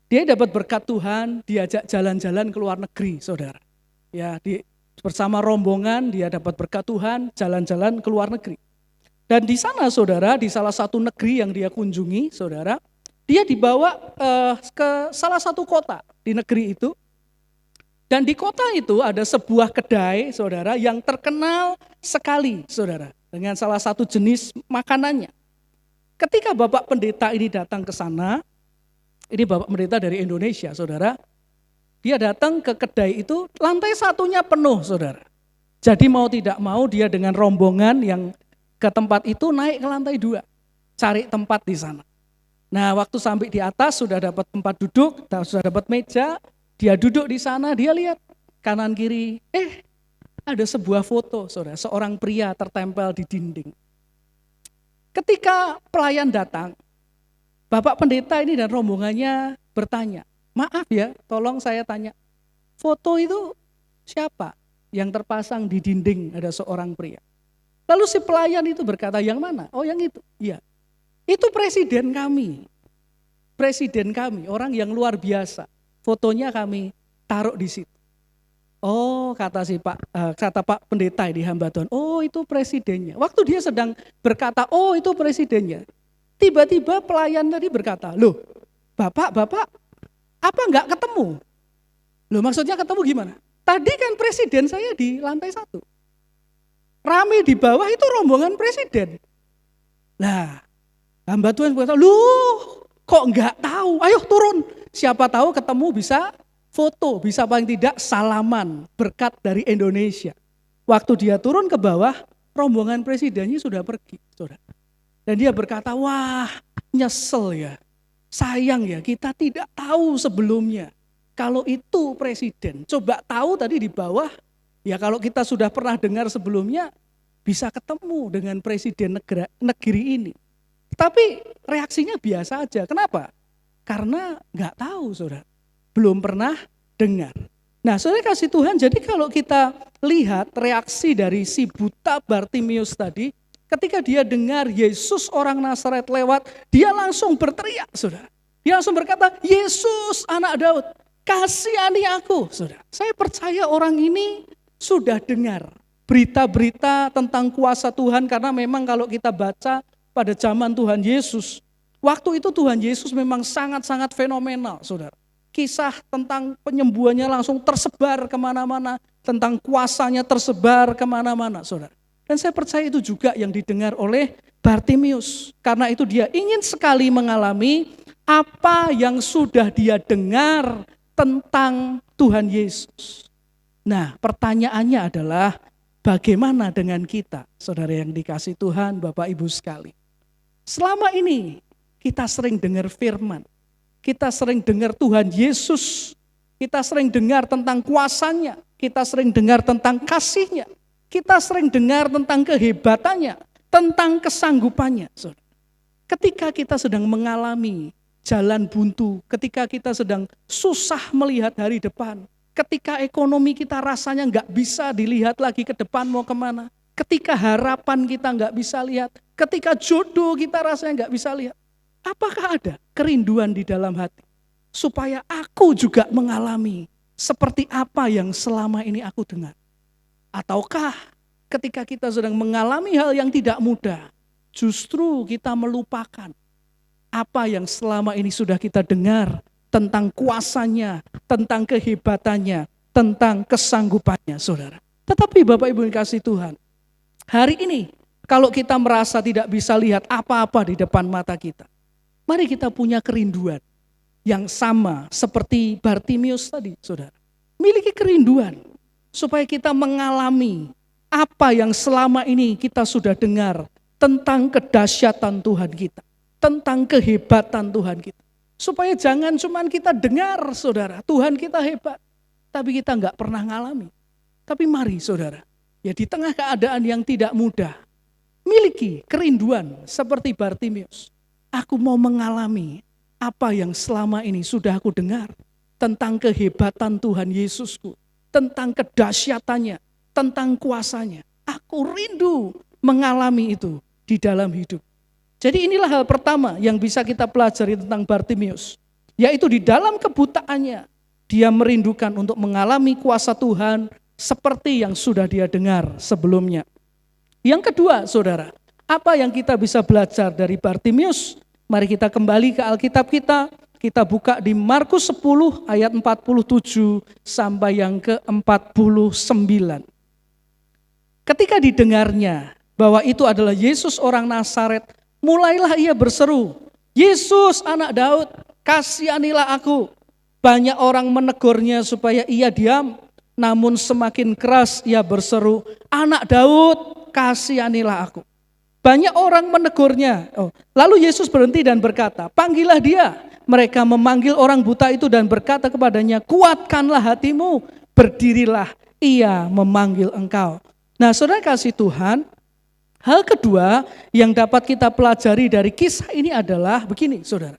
Dia dapat berkat Tuhan, diajak jalan-jalan ke luar negeri, saudara. Ya, bersama rombongan dia dapat berkat Tuhan, jalan-jalan ke luar negeri. Dan di sana, saudara, di salah satu negeri yang dia kunjungi, saudara, dia dibawa ke salah satu kota di negeri itu. Dan di kota itu ada sebuah kedai, saudara, yang terkenal sekali, saudara, dengan salah satu jenis makanannya. Ketika Bapak Pendeta ini datang ke sana, ini Bapak Pendeta dari Indonesia, saudara, dia datang ke kedai itu, lantai satunya penuh, saudara. Jadi mau tidak mau dia dengan rombongan yang ke tempat itu naik ke lantai 2, cari tempat di sana. Nah, waktu sampai di atas sudah dapat tempat duduk, sudah dapat meja, dia duduk di sana, dia lihat kanan kiri, ada sebuah foto, saudara, seorang pria tertempel di dinding. Ketika pelayan datang, Bapak Pendeta ini dan rombongannya bertanya, maaf ya, tolong saya tanya, foto itu siapa yang terpasang di dinding? Ada seorang pria. Lalu si pelayan itu berkata, yang mana? Oh, yang itu. Iya. Itu presiden kami. Presiden kami, orang yang luar biasa. Fotonya kami taruh di situ. Oh, kata Pak Pendeta ini, hamba Tuhan. Oh, itu presidennya. Waktu dia sedang berkata, oh, itu presidennya. Tiba-tiba pelayan tadi berkata, loh, Bapak, apa enggak ketemu? Loh, maksudnya ketemu gimana? Tadi kan presiden saya di lantai 1. Rame di bawah itu rombongan presiden. Nah, hamba Tuhan berkata, loh, kok enggak tahu? Ayo turun, siapa tahu ketemu bisa foto, bisa paling tidak salaman berkat dari Indonesia. Waktu dia turun ke bawah, rombongan presidennya sudah pergi, saudara. Dan dia berkata, wah nyesel ya, sayang ya kita tidak tahu sebelumnya. Kalau itu presiden, coba tahu tadi di bawah, ya kalau kita sudah pernah dengar sebelumnya, bisa ketemu dengan presiden negeri ini. Tapi reaksinya biasa aja, kenapa? Karena nggak tahu saudara, belum pernah dengar. Nah saudara kasih Tuhan, jadi kalau kita lihat reaksi dari si buta Bartimius tadi, ketika dia dengar Yesus orang Nazaret lewat, dia langsung berteriak saudara. Dia langsung berkata, Yesus anak Daud, kasihani aku. Saudara, saya percaya orang ini sudah dengar berita-berita tentang kuasa Tuhan, karena memang kalau kita baca pada zaman Tuhan Yesus, waktu itu Tuhan Yesus memang sangat-sangat fenomenal, saudara. Kisah tentang penyembuhannya langsung tersebar kemana-mana, tentang kuasanya tersebar kemana-mana, saudara. Dan saya percaya itu juga yang didengar oleh Bartimius. Karena itu dia ingin sekali mengalami apa yang sudah dia dengar tentang Tuhan Yesus. Nah, pertanyaannya adalah bagaimana dengan kita, saudara yang dikasih Tuhan, Bapak Ibu sekali. Selama ini kita sering dengar firman, kita sering dengar Tuhan Yesus, kita sering dengar tentang kuasanya, kita sering dengar tentang kasihnya, kita sering dengar tentang kehebatannya, tentang kesanggupannya. Ketika kita sedang mengalami jalan buntu, ketika kita sedang susah melihat hari depan, ketika ekonomi kita rasanya nggak bisa dilihat lagi ke depan mau kemana, ketika harapan kita nggak bisa lihat, ketika jodoh kita rasanya nggak bisa lihat, apakah ada kerinduan di dalam hati supaya aku juga mengalami seperti apa yang selama ini aku dengar? Ataukah ketika kita sedang mengalami hal yang tidak mudah, justru kita melupakan apa yang selama ini sudah kita dengar tentang kuasanya, tentang kehebatannya, tentang kesanggupannya, saudara. Tetapi Bapak Ibu yang kasih Tuhan, hari ini kalau kita merasa tidak bisa lihat apa-apa di depan mata kita, mari kita punya kerinduan yang sama seperti Bartimius tadi, saudara. Miliki kerinduan supaya kita mengalami apa yang selama ini kita sudah dengar tentang kedahsyatan Tuhan kita, tentang kehebatan Tuhan kita. Supaya jangan cuma kita dengar, saudara, Tuhan kita hebat, tapi kita nggak pernah ngalami. Tapi mari, saudara, ya di tengah keadaan yang tidak mudah, miliki kerinduan seperti Bartimius. Aku mau mengalami apa yang selama ini sudah aku dengar tentang kehebatan Tuhan Yesusku, tentang kedahsyatannya, tentang kuasanya. Aku rindu mengalami itu di dalam hidup. Jadi inilah hal pertama yang bisa kita pelajari tentang Bartimius, yaitu di dalam kebutaannya dia merindukan untuk mengalami kuasa Tuhan seperti yang sudah dia dengar sebelumnya. Yang kedua, saudara, apa yang kita bisa belajar dari Bartimius? Mari kita kembali ke Alkitab kita buka di Markus 10 ayat 47 sampai yang ke-49. Ketika didengarnya bahwa itu adalah Yesus orang Nazaret, mulailah ia berseru, Yesus anak Daud, kasihanilah aku. Banyak orang menegurnya supaya ia diam, namun semakin keras ia berseru, anak Daud, kasihanilah aku. Banyak orang menegurnya. Lalu Yesus berhenti dan berkata, panggillah dia. Mereka memanggil orang buta itu dan berkata kepadanya, kuatkanlah hatimu, berdirilah, ia memanggil engkau. Nah, saudara kasih Tuhan, hal kedua yang dapat kita pelajari dari kisah ini adalah begini, saudara.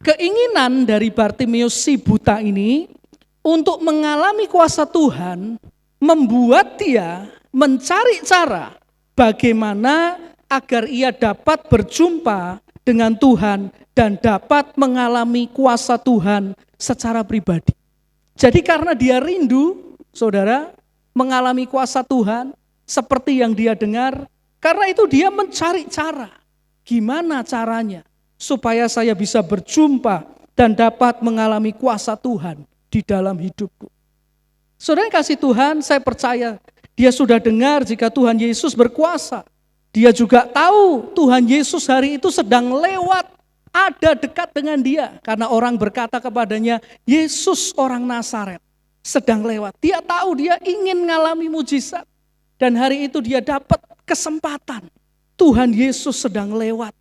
Keinginan dari Bartimius si buta ini untuk mengalami kuasa Tuhan membuat dia mencari cara bagaimana agar ia dapat berjumpa dengan Tuhan dan dapat mengalami kuasa Tuhan secara pribadi. Jadi karena dia rindu, saudara, mengalami kuasa Tuhan seperti yang dia dengar, karena itu dia mencari cara. Gimana caranya supaya saya bisa berjumpa dan dapat mengalami kuasa Tuhan di dalam hidupku. Saudara kasih Tuhan, saya percaya dia sudah dengar jika Tuhan Yesus berkuasa. Dia juga tahu Tuhan Yesus hari itu sedang lewat ada dekat dengan dia. Karena orang berkata kepadanya, Yesus orang Nazaret sedang lewat. Dia tahu dia ingin mengalami mujizat. Dan hari itu dia dapat kesempatan. Tuhan Yesus sedang lewat.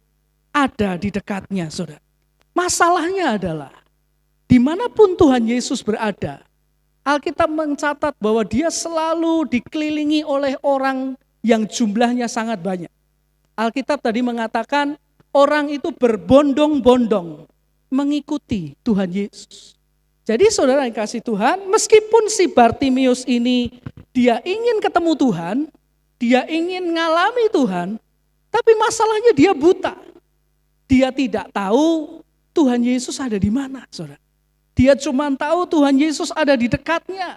Ada di dekatnya, saudara. Masalahnya adalah, dimanapun Tuhan Yesus berada, Alkitab mencatat bahwa dia selalu dikelilingi oleh orang yang jumlahnya sangat banyak. Alkitab tadi mengatakan orang itu berbondong-bondong mengikuti Tuhan Yesus. Jadi saudara yang kasih Tuhan, meskipun si Bartimius ini dia ingin ketemu Tuhan, dia ingin ngalami Tuhan, tapi masalahnya dia buta. Dia tidak tahu Tuhan Yesus ada di mana, saudara. Dia cuma tahu Tuhan Yesus ada di dekatnya.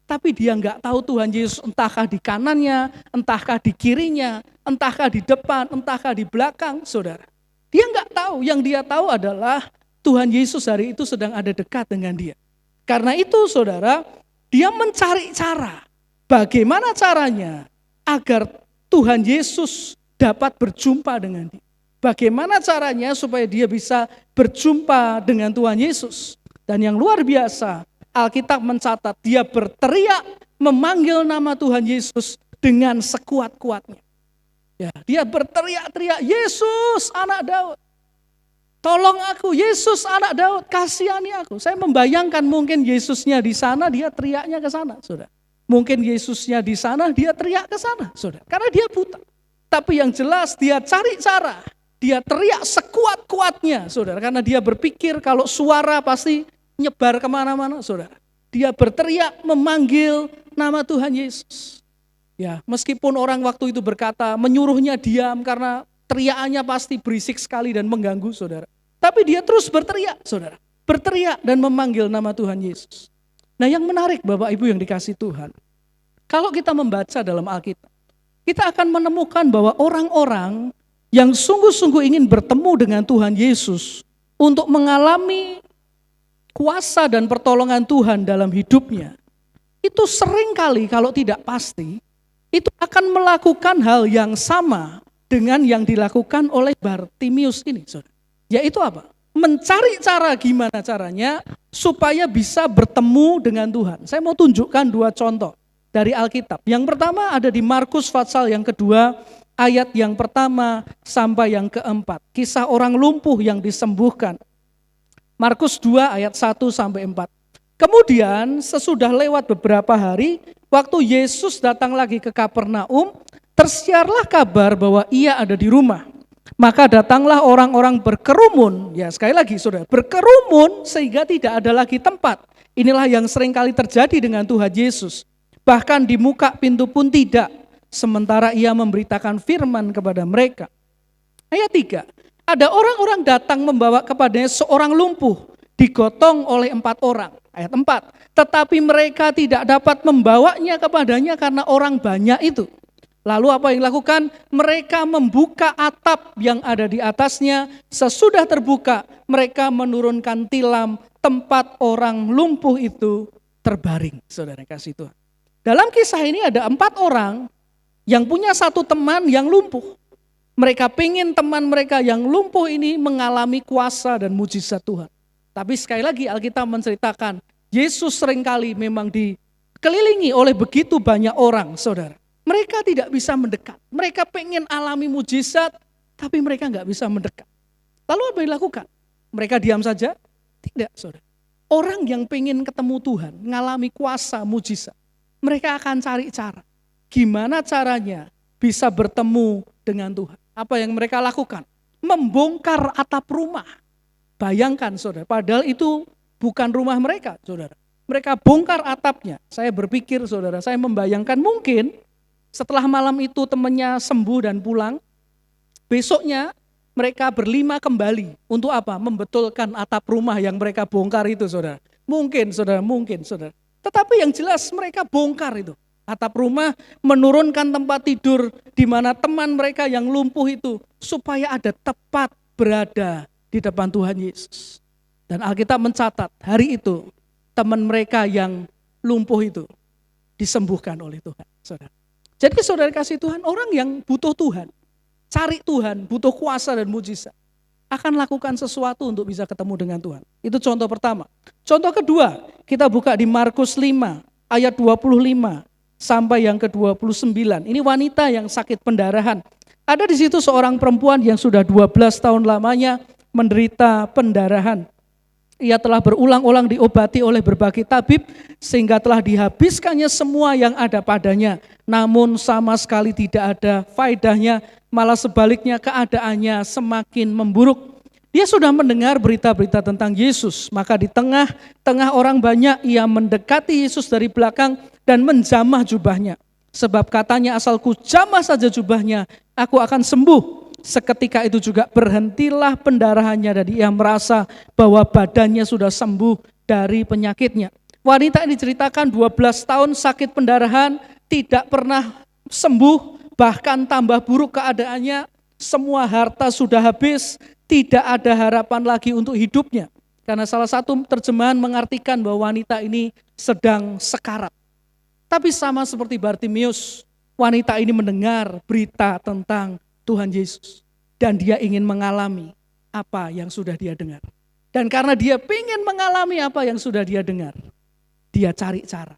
Tapi dia nggak tahu Tuhan Yesus entahkah di kanannya, entahkah di kirinya, entahkah di depan, entahkah di belakang, saudara. Dia nggak tahu, yang dia tahu adalah Tuhan Yesus hari itu sedang ada dekat dengan dia. Karena itu saudara, dia mencari cara. Bagaimana caranya agar Tuhan Yesus dapat berjumpa dengan dia. Bagaimana caranya supaya dia bisa berjumpa dengan Tuhan Yesus. Dan yang luar biasa, Alkitab mencatat dia berteriak memanggil nama Tuhan Yesus dengan sekuat-kuatnya. Ya, dia berteriak-teriak, Yesus anak Daud. Tolong aku, Yesus anak Daud, kasihani aku. Saya membayangkan mungkin Yesusnya di sana, dia teriaknya ke sana, saudara. Mungkin Yesusnya di sana, dia teriak ke sana, saudara. Karena dia buta. Tapi yang jelas dia cari cara. Dia teriak sekuat-kuatnya, saudara. Karena dia berpikir kalau suara pasti nyebar kemana-mana, saudara. Dia berteriak memanggil nama Tuhan Yesus. Ya, meskipun orang waktu itu berkata menyuruhnya diam karena teriakannya pasti berisik sekali dan mengganggu, saudara. Tapi dia terus berteriak, saudara. Berteriak dan memanggil nama Tuhan Yesus. Nah, yang menarik Bapak Ibu yang dikasih Tuhan. Kalau kita membaca dalam Alkitab, kita akan menemukan bahwa orang-orang yang sungguh-sungguh ingin bertemu dengan Tuhan Yesus untuk mengalami kuasa dan pertolongan Tuhan dalam hidupnya, itu sering kali kalau tidak pasti, itu akan melakukan hal yang sama dengan yang dilakukan oleh Bartimius ini. Yaitu apa? Mencari cara gimana caranya supaya bisa bertemu dengan Tuhan. Saya mau tunjukkan dua contoh dari Alkitab. Yang pertama ada di Markus pasal yang kedua, ayat yang pertama sampai yang keempat. Kisah orang lumpuh yang disembuhkan. Markus 2 ayat 1 sampai 4. Kemudian sesudah lewat beberapa hari, waktu Yesus datang lagi ke Kapernaum, tersiarlah kabar bahwa ia ada di rumah. Maka datanglah orang-orang berkerumun, ya sekali lagi saudara, berkerumun sehingga tidak ada lagi tempat. Inilah yang sering kali terjadi dengan Tuhan Yesus. Bahkan di muka pintu pun tidak, sementara ia memberitakan firman kepada mereka. Ayat 3, ada orang-orang datang membawa kepadanya seorang lumpuh, digotong oleh 4 orang. Ayat 4, tetapi mereka tidak dapat membawanya kepadanya karena orang banyak itu. Lalu apa yang dilakukan? Mereka membuka atap yang ada di atasnya. Sesudah terbuka, mereka menurunkan tilam tempat orang lumpuh itu terbaring. Saudara kasih Tuhan. Dalam kisah ini ada 4 orang yang punya satu teman yang lumpuh. Mereka pengen teman mereka yang lumpuh ini mengalami kuasa dan mujizat Tuhan. Tapi sekali lagi Alkitab menceritakan, Yesus seringkali memang dikelilingi oleh begitu banyak orang, saudara. Mereka tidak bisa mendekat. Mereka pengen alami mujizat, tapi mereka nggak bisa mendekat. Lalu apa yang dilakukan? Mereka diam saja? Tidak, saudara. Orang yang pengen ketemu Tuhan, ngalami kuasa, mujizat, mereka akan cari cara. Gimana caranya bisa bertemu dengan Tuhan? Apa yang mereka lakukan? Membongkar atap rumah. Bayangkan, saudara, padahal itu bukan rumah mereka, saudara. Mereka bongkar atapnya. Saya berpikir, saudara, saya membayangkan mungkin setelah malam itu temannya sembuh dan pulang, besoknya mereka berlima kembali. Untuk apa? Membetulkan atap rumah yang mereka bongkar itu, saudara. Mungkin, saudara, mungkin, saudara. Tetapi yang jelas mereka bongkar itu. Atap rumah, menurunkan tempat tidur di mana teman mereka yang lumpuh itu, supaya ada tepat berada di depan Tuhan Yesus. Dan Alkitab mencatat hari itu teman mereka yang lumpuh itu disembuhkan oleh Tuhan, saudara. Jadi saudara kasih Tuhan, orang yang butuh Tuhan, cari Tuhan, butuh kuasa dan mujizat. akan lakukan sesuatu untuk bisa ketemu dengan Tuhan. Itu contoh pertama. Contoh kedua, kita buka di Markus 5 ayat 25 sampai yang ke-29. Ini wanita yang sakit pendarahan. Ada di situ seorang perempuan yang sudah 12 tahun lamanya menderita pendarahan. Ia telah berulang-ulang diobati oleh berbagai tabib sehingga telah dihabiskannya semua yang ada padanya. Namun sama sekali tidak ada faedahnya, malah sebaliknya keadaannya semakin memburuk. Dia sudah mendengar berita-berita tentang Yesus, maka di tengah-tengah orang banyak ia mendekati Yesus dari belakang dan menjamah jubahnya. Sebab katanya, asalku jamah saja jubahnya, aku akan sembuh. Seketika itu juga berhentilah pendarahannya dan ia merasa bahwa badannya sudah sembuh dari penyakitnya. Wanita ini diceritakan 12 tahun sakit pendarahan, tidak pernah sembuh, bahkan tambah buruk keadaannya, semua harta sudah habis, tidak ada harapan lagi untuk hidupnya. Karena salah satu terjemahan mengartikan bahwa wanita ini sedang sekarat. Tapi sama seperti Bartimius, wanita ini mendengar berita tentang Tuhan Yesus. Dan dia ingin mengalami apa yang sudah dia dengar. Dan karena dia ingin mengalami apa yang sudah dia dengar, dia cari cara.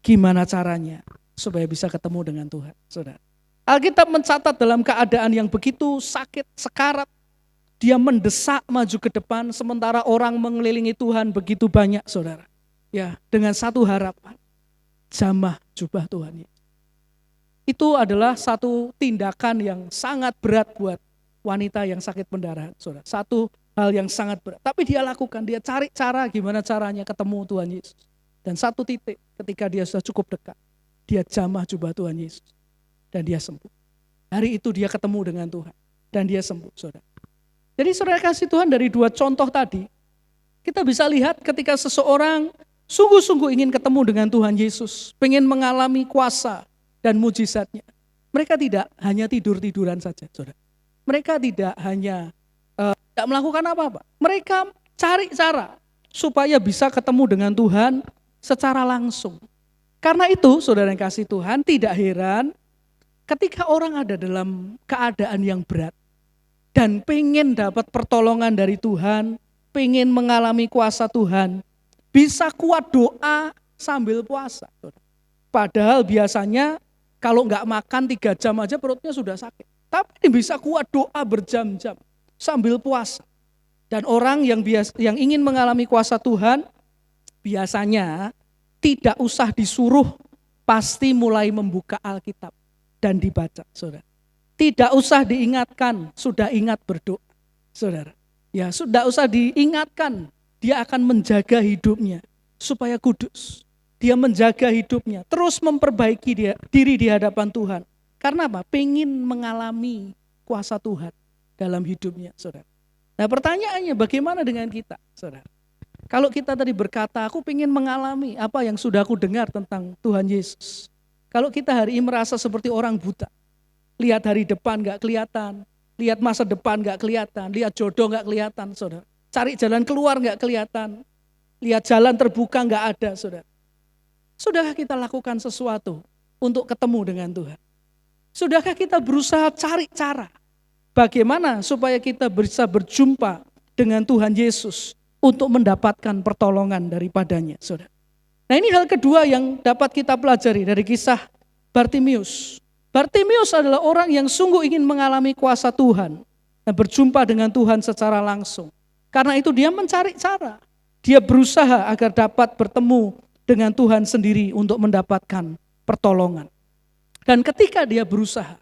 Gimana caranya supaya bisa ketemu dengan Tuhan, saudara. Alkitab mencatat dalam keadaan yang begitu sakit, sekarat, dia mendesak maju ke depan sementara orang mengelilingi Tuhan begitu banyak, saudara. Ya, dengan satu harapan, jamah jubah Tuhan. Itu adalah satu tindakan yang sangat berat buat wanita yang sakit pendarahan, saudara. Satu hal yang sangat berat. Tapi dia lakukan, dia cari cara gimana caranya ketemu Tuhan Yesus. Dan satu titik ketika dia sudah cukup dekat, dia jamah jubah Tuhan Yesus. Dan dia sembuh. Hari itu dia ketemu dengan Tuhan. Dan dia sembuh, saudara. Jadi saudara kasih Tuhan, dari dua contoh tadi, kita bisa lihat ketika seseorang sungguh-sungguh ingin ketemu dengan Tuhan Yesus, pengen mengalami kuasa dan mujizatnya. Mereka tidak hanya tidur-tiduran saja, saudara. Mereka tidak hanya tidak melakukan apa-apa. Mereka cari cara supaya bisa ketemu dengan Tuhan secara langsung. Karena itu, saudara yang kasih Tuhan, tidak heran ketika orang ada dalam keadaan yang berat dan pengen dapat pertolongan dari Tuhan, pengen mengalami kuasa Tuhan, bisa kuat doa sambil puasa. Padahal biasanya kalau nggak makan 3 jam aja perutnya sudah sakit. Tapi bisa kuat doa berjam-jam sambil puasa. Dan orang yang ingin mengalami kuasa Tuhan, biasanya tidak usah disuruh, pasti mulai membuka Alkitab dan dibaca, saudara. Tidak usah diingatkan, sudah ingat berdoa, saudara. Ya, sudah usah diingatkan, dia akan menjaga hidupnya supaya kudus. Dia menjaga hidupnya, terus memperbaiki diri di hadapan Tuhan. Karena apa? Pengen mengalami kuasa Tuhan dalam hidupnya, saudara. Nah, pertanyaannya bagaimana dengan kita, saudara? Kalau kita tadi berkata, aku pengen mengalami apa yang sudah aku dengar tentang Tuhan Yesus. Kalau kita hari ini merasa seperti orang buta, lihat hari depan gak kelihatan, lihat masa depan gak kelihatan, lihat jodoh gak kelihatan, saudara. Cari jalan keluar gak kelihatan, lihat jalan terbuka gak ada, saudara. Sudahkah kita lakukan sesuatu untuk ketemu dengan Tuhan? Sudahkah kita berusaha cari cara bagaimana supaya kita bisa berjumpa dengan Tuhan Yesus untuk mendapatkan pertolongan daripadanya, saudara. Nah, ini hal kedua yang dapat kita pelajari dari kisah Bartimius. Bartimius adalah orang yang sungguh ingin mengalami kuasa Tuhan dan berjumpa dengan Tuhan secara langsung. Karena itu dia mencari cara. Dia berusaha agar dapat bertemu dengan Tuhan sendiri untuk mendapatkan pertolongan. Dan ketika dia berusaha,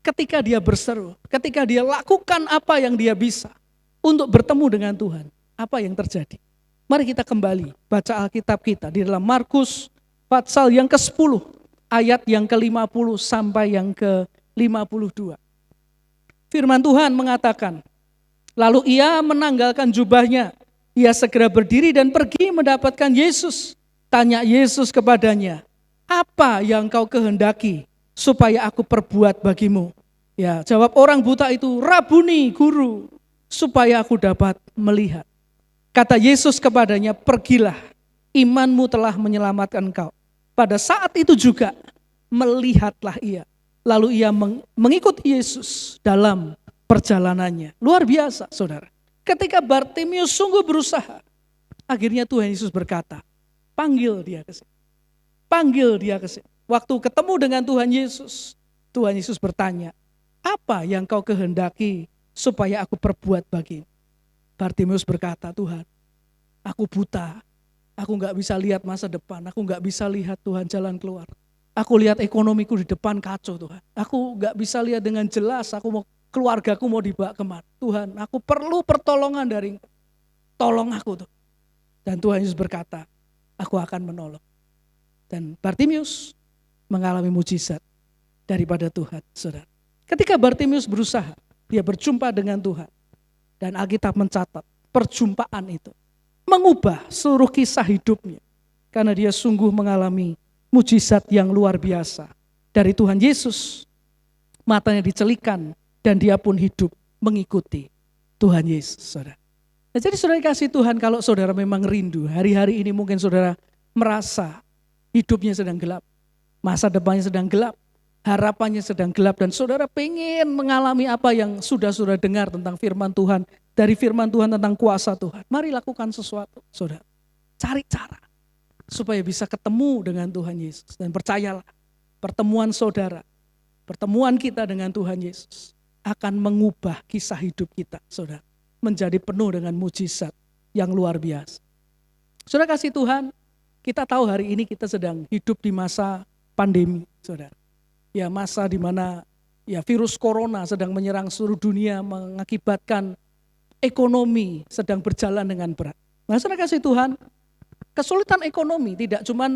ketika dia berseru, ketika dia lakukan apa yang dia bisa untuk bertemu dengan Tuhan, apa yang terjadi? Mari kita kembali baca Alkitab kita di dalam Markus pasal yang ke-10, ayat yang ke-50 sampai yang ke-52. Firman Tuhan mengatakan, lalu ia menanggalkan jubahnya, ia segera berdiri dan pergi mendapatkan Yesus. Tanya Yesus kepadanya, apa yang kau kehendaki supaya aku perbuat bagimu? Ya, jawab orang buta itu, Rabuni, guru, supaya aku dapat melihat. Kata Yesus kepadanya, pergilah, imanmu telah menyelamatkan engkau. Pada saat itu juga melihatlah ia. Lalu ia mengikuti Yesus dalam perjalanannya. Luar biasa, saudara. Ketika Bartimius sungguh berusaha, akhirnya Tuhan Yesus berkata, panggil dia ke sini. Panggil dia ke sini. Waktu ketemu dengan Tuhan Yesus bertanya, apa yang kau kehendaki supaya aku perbuat bagimu? Bartimius berkata, Tuhan, aku buta, aku gak bisa lihat masa depan, aku gak bisa lihat Tuhan jalan keluar. Aku lihat ekonomiku di depan kacau Tuhan. Aku gak bisa lihat dengan jelas, keluargaku mau dibawa kemana. Tuhan, aku perlu pertolongan dari Engkau. Tolong aku Tuhan. Dan Tuhan Yesus berkata, aku akan menolong. Dan Bartimius mengalami mujizat daripada Tuhan, saudara. Ketika Bartimius berusaha, dia berjumpa dengan Tuhan. Dan Alkitab mencatat perjumpaan itu mengubah seluruh kisah hidupnya. Karena dia sungguh mengalami mujizat yang luar biasa dari Tuhan Yesus. Matanya dicelikan dan dia pun hidup mengikuti Tuhan Yesus, saudara. Nah, jadi saudara kasih Tuhan, kalau saudara memang rindu, hari-hari ini mungkin saudara merasa hidupnya sedang gelap, masa depannya sedang gelap, harapannya sedang gelap, dan saudara pengen mengalami apa yang sudah saudara dengar tentang firman Tuhan, dari firman Tuhan tentang kuasa Tuhan. Mari lakukan sesuatu, saudara. Cari cara supaya bisa ketemu dengan Tuhan Yesus. Dan percayalah, pertemuan saudara, pertemuan kita dengan Tuhan Yesus akan mengubah kisah hidup kita, saudara, menjadi penuh dengan mujizat yang luar biasa. Saudara kasih Tuhan, kita tahu hari ini kita sedang hidup di masa pandemi, saudara. Ya, masa di mana ya virus corona sedang menyerang seluruh dunia, mengakibatkan ekonomi sedang berjalan dengan berat. Nah, saudara kasih Tuhan, kesulitan ekonomi tidak cuma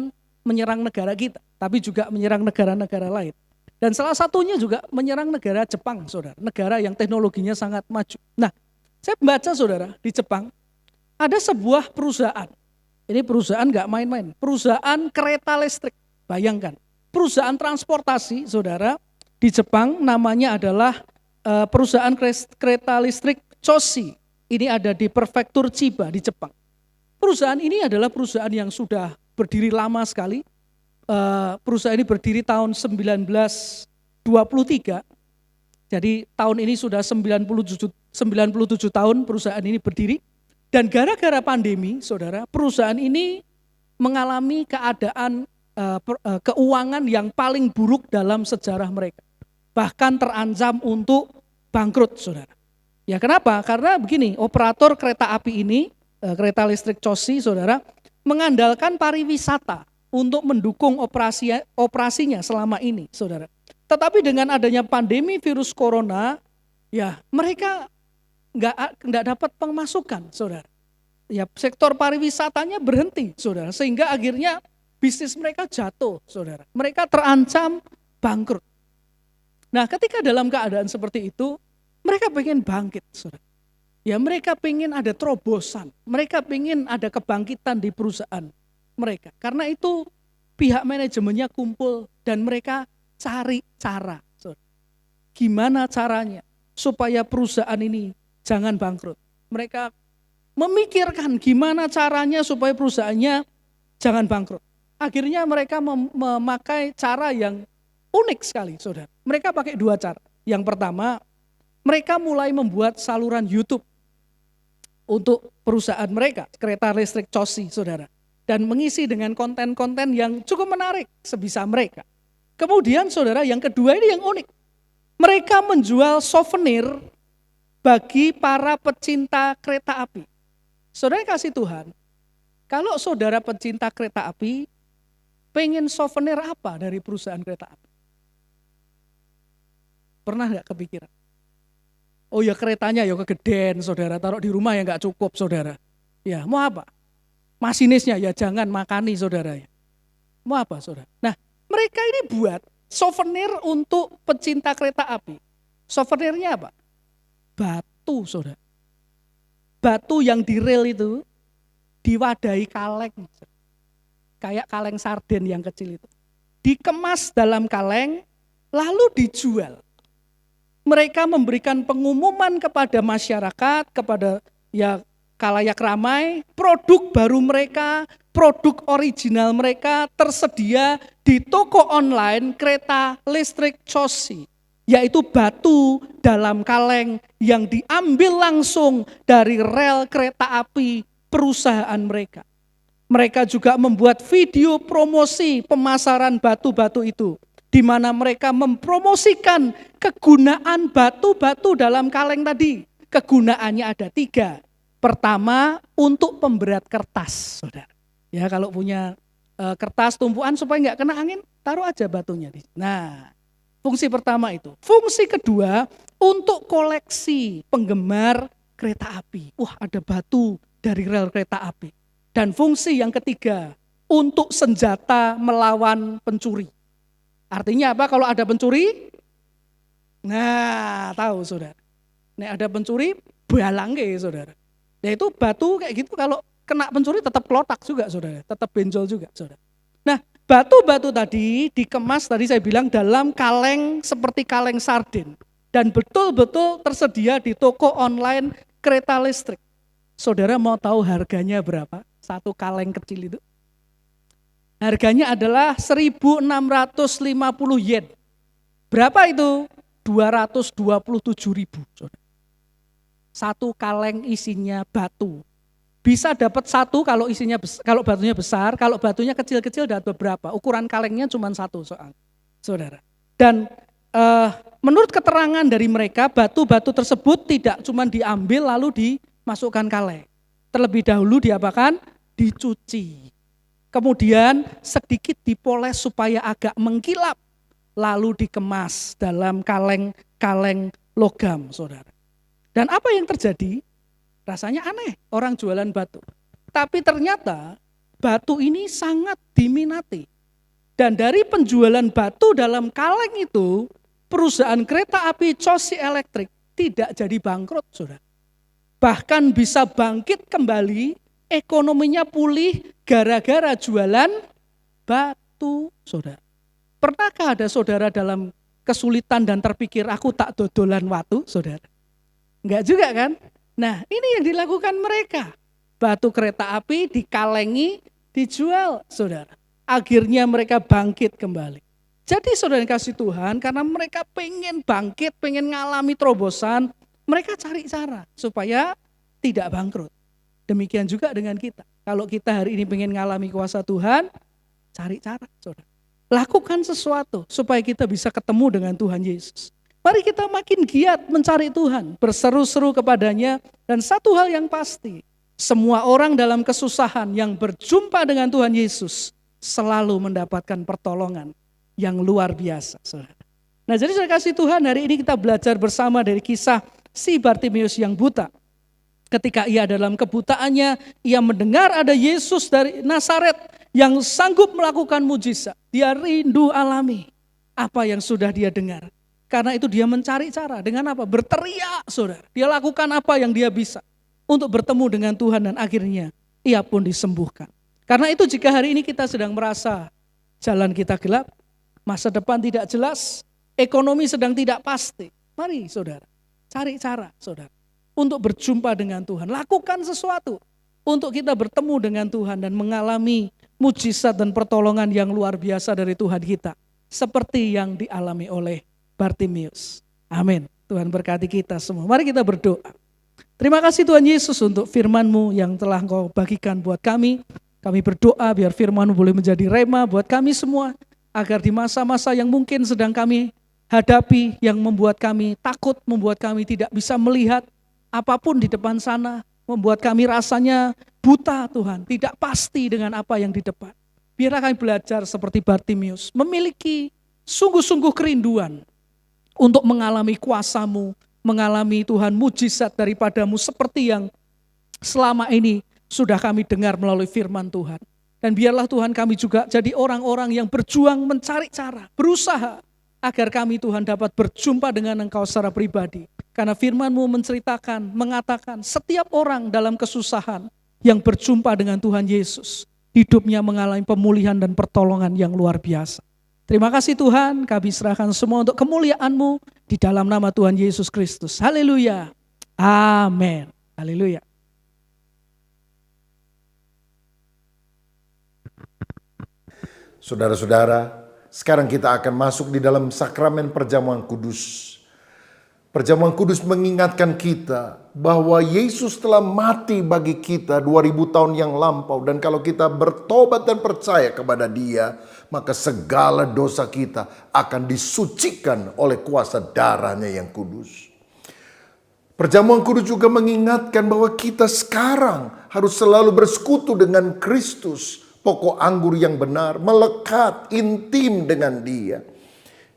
menyerang negara kita, tapi juga menyerang negara-negara lain. Dan salah satunya juga menyerang negara Jepang, saudara. Negara yang teknologinya sangat maju. Nah, saya baca saudara, di Jepang ada sebuah perusahaan. Ini perusahaan gak main-main, perusahaan kereta listrik. Bayangkan, perusahaan transportasi saudara di Jepang namanya adalah perusahaan kereta listrik Choshi. Ini ada di prefektur Chiba di Jepang. Perusahaan ini adalah perusahaan yang sudah berdiri lama sekali. Perusahaan ini berdiri tahun 1923. Jadi tahun ini sudah 97 tahun perusahaan ini berdiri. Dan gara-gara pandemi, saudara, perusahaan ini mengalami keadaan keuangan yang paling buruk dalam sejarah mereka. Bahkan terancam untuk bangkrut, saudara. Ya kenapa? Karena begini, operator kereta api ini, kereta listrik Choshi, saudara, mengandalkan pariwisata untuk mendukung operasinya selama ini, saudara. Tetapi dengan adanya pandemi virus corona, ya mereka nggak dapat pemasukan, saudara. Ya sektor pariwisatanya berhenti, saudara. Sehingga akhirnya bisnis mereka jatuh, saudara. Mereka terancam bangkrut. Nah, ketika dalam keadaan seperti itu, mereka pengen bangkit, saudara. Ya mereka pengen ada terobosan, mereka pengen ada kebangkitan di perusahaan mereka. Karena itu pihak manajemennya kumpul dan mereka cari cara, saudara. Gimana caranya supaya perusahaan ini jangan bangkrut. Mereka memikirkan gimana caranya supaya perusahaannya jangan bangkrut. Akhirnya mereka memakai cara yang unik sekali, saudara. Mereka pakai dua cara. Yang pertama, mereka mulai membuat saluran YouTube untuk perusahaan mereka, kereta listrik Choshi, saudara. Dan mengisi dengan konten-konten yang cukup menarik sebisa mereka. Kemudian saudara, yang kedua ini yang unik. Mereka menjual souvenir bagi para pecinta kereta api. Saudara kasih Tuhan, kalau saudara pecinta kereta api, pengen souvenir apa dari perusahaan kereta api? Pernah gak kepikiran? Oh ya keretanya ya kegedean saudara, taruh di rumah ya gak cukup saudara. Ya mau apa? Masinisnya ya jangan makani saudara ya. Mau apa saudara? Nah mereka ini buat souvenir untuk pecinta kereta api. Souvenirnya apa? Batu saudara. Batu yang di rel itu diwadahi kaleng. Kayak kaleng sarden yang kecil itu. Dikemas dalam kaleng lalu dijual. Mereka memberikan pengumuman kepada masyarakat, kepada ya khalayak ramai, produk baru mereka, produk original mereka tersedia di toko online kereta listrik Choshi. yaitu batu dalam kaleng yang diambil langsung dari rel kereta api perusahaan mereka. Mereka juga membuat video promosi pemasaran batu-batu itu, di mana mereka mempromosikan kegunaan batu-batu dalam kaleng tadi. Kegunaannya ada 3. Pertama, untuk pemberat kertas, saudara. Ya, kalau punya kertas tumpuan supaya nggak kena angin, taruh aja batunya. Nah, fungsi pertama itu. Fungsi kedua, untuk koleksi penggemar kereta api. Wah, ada batu dari rel kereta api. Dan fungsi yang ketiga, untuk senjata melawan pencuri. Artinya apa kalau ada pencuri? Nah, tahu saudara. Nek ada pencuri, balangke saudara. Ya itu batu kayak gitu kalau kena pencuri tetap kelotak juga saudara, tetap benjol juga saudara. Nah, batu-batu tadi dikemas tadi saya bilang dalam kaleng seperti kaleng sarden. Dan betul-betul tersedia di toko online kereta listrik. Saudara mau tahu harganya berapa? Satu kaleng kecil itu. Harganya adalah 1.650 yen. Berapa itu? 227.000. Satu kaleng isinya batu. Bisa dapat satu kalau isinya kalau batunya besar, kalau batunya kecil-kecil dapat beberapa. Ukuran kalengnya cuma satu soal, saudara. Dan menurut keterangan dari mereka, batu-batu tersebut tidak cuma diambil lalu dimasukkan kaleng. Terlebih dahulu diapakan? Dicuci. Kemudian sedikit dipoles supaya agak mengkilap. Lalu dikemas dalam kaleng-kaleng logam, saudara. Dan apa yang terjadi? Rasanya aneh orang jualan batu. Tapi ternyata batu ini sangat diminati. Dan dari penjualan batu dalam kaleng itu, perusahaan kereta api Choshi Electric tidak jadi bangkrut, saudara. Bahkan bisa bangkit kembali, ekonominya pulih gara-gara jualan batu, saudara. Pernahkah ada saudara dalam kesulitan dan terpikir aku tak dodolan watu, saudara? Enggak juga kan? Nah, ini yang dilakukan mereka. Batu kereta api dikalengi, dijual, saudara. Akhirnya mereka bangkit kembali. Jadi saudara yang kasih Tuhan, karena mereka pengen bangkit, pengen ngalami terobosan, mereka cari cara supaya tidak bangkrut. Demikian juga dengan kita. Kalau kita hari ini pengen ngalami kuasa Tuhan, cari cara, saudara. Lakukan sesuatu supaya kita bisa ketemu dengan Tuhan Yesus. Mari kita makin giat mencari Tuhan, berseru-seru kepadanya. Dan satu hal yang pasti, semua orang dalam kesusahan yang berjumpa dengan Tuhan Yesus selalu mendapatkan pertolongan yang luar biasa, saudara. Nah, jadi saya kasih Tuhan, hari ini kita belajar bersama dari kisah si Bartimeus yang buta. Ketika ia dalam kebutaannya, ia mendengar ada Yesus dari Nazaret yang sanggup melakukan mujizat. Dia rindu alami apa yang sudah dia dengar. Karena itu dia mencari cara dengan apa? Berteriak, saudara. Dia lakukan apa yang dia bisa untuk bertemu dengan Tuhan dan akhirnya ia pun disembuhkan. Karena itu jika hari ini kita sedang merasa jalan kita gelap, masa depan tidak jelas, ekonomi sedang tidak pasti. Mari saudara, cari cara saudara untuk berjumpa dengan Tuhan. Lakukan sesuatu untuk kita bertemu dengan Tuhan dan mengalami mujizat dan pertolongan yang luar biasa dari Tuhan kita. Seperti yang dialami oleh Bartimeus. Amin. Tuhan berkati kita semua. Mari kita berdoa. Terima kasih Tuhan Yesus untuk firman-Mu yang telah Engkau bagikan buat kami. Kami berdoa biar firman-Mu boleh menjadi rema buat kami semua. Agar di masa-masa yang mungkin sedang kami hadapi, yang membuat kami takut, membuat kami tidak bisa melihat apapun di depan sana. Membuat kami rasanya buta Tuhan, tidak pasti dengan apa yang di depan. Biarlah kami belajar seperti Bartimeus, memiliki sungguh-sungguh kerinduan untuk mengalami kuasa-Mu, mengalami Tuhan mujizat daripada-Mu seperti yang selama ini sudah kami dengar melalui firman Tuhan. Dan biarlah Tuhan kami juga jadi orang-orang yang berjuang mencari cara, berusaha agar kami Tuhan dapat berjumpa dengan Engkau secara pribadi. Karena firman-Mu menceritakan, mengatakan setiap orang dalam kesusahan yang berjumpa dengan Tuhan Yesus, hidupnya mengalami pemulihan dan pertolongan yang luar biasa. Terima kasih Tuhan, kami serahkan semua untuk kemuliaan-Mu di dalam nama Tuhan Yesus Kristus. Haleluya. Amin. Haleluya. Saudara-saudara, Sekarang kita akan masuk di dalam sakramen perjamuan kudus. Perjamuan kudus mengingatkan kita bahwa Yesus telah mati bagi kita 2000 tahun yang lampau. Dan kalau kita bertobat dan percaya kepada Dia, maka segala dosa kita akan disucikan oleh kuasa darahnya yang kudus. Perjamuan kudus juga mengingatkan bahwa kita sekarang harus selalu bersekutu dengan Kristus, pokok anggur yang benar, melekat intim dengan Dia.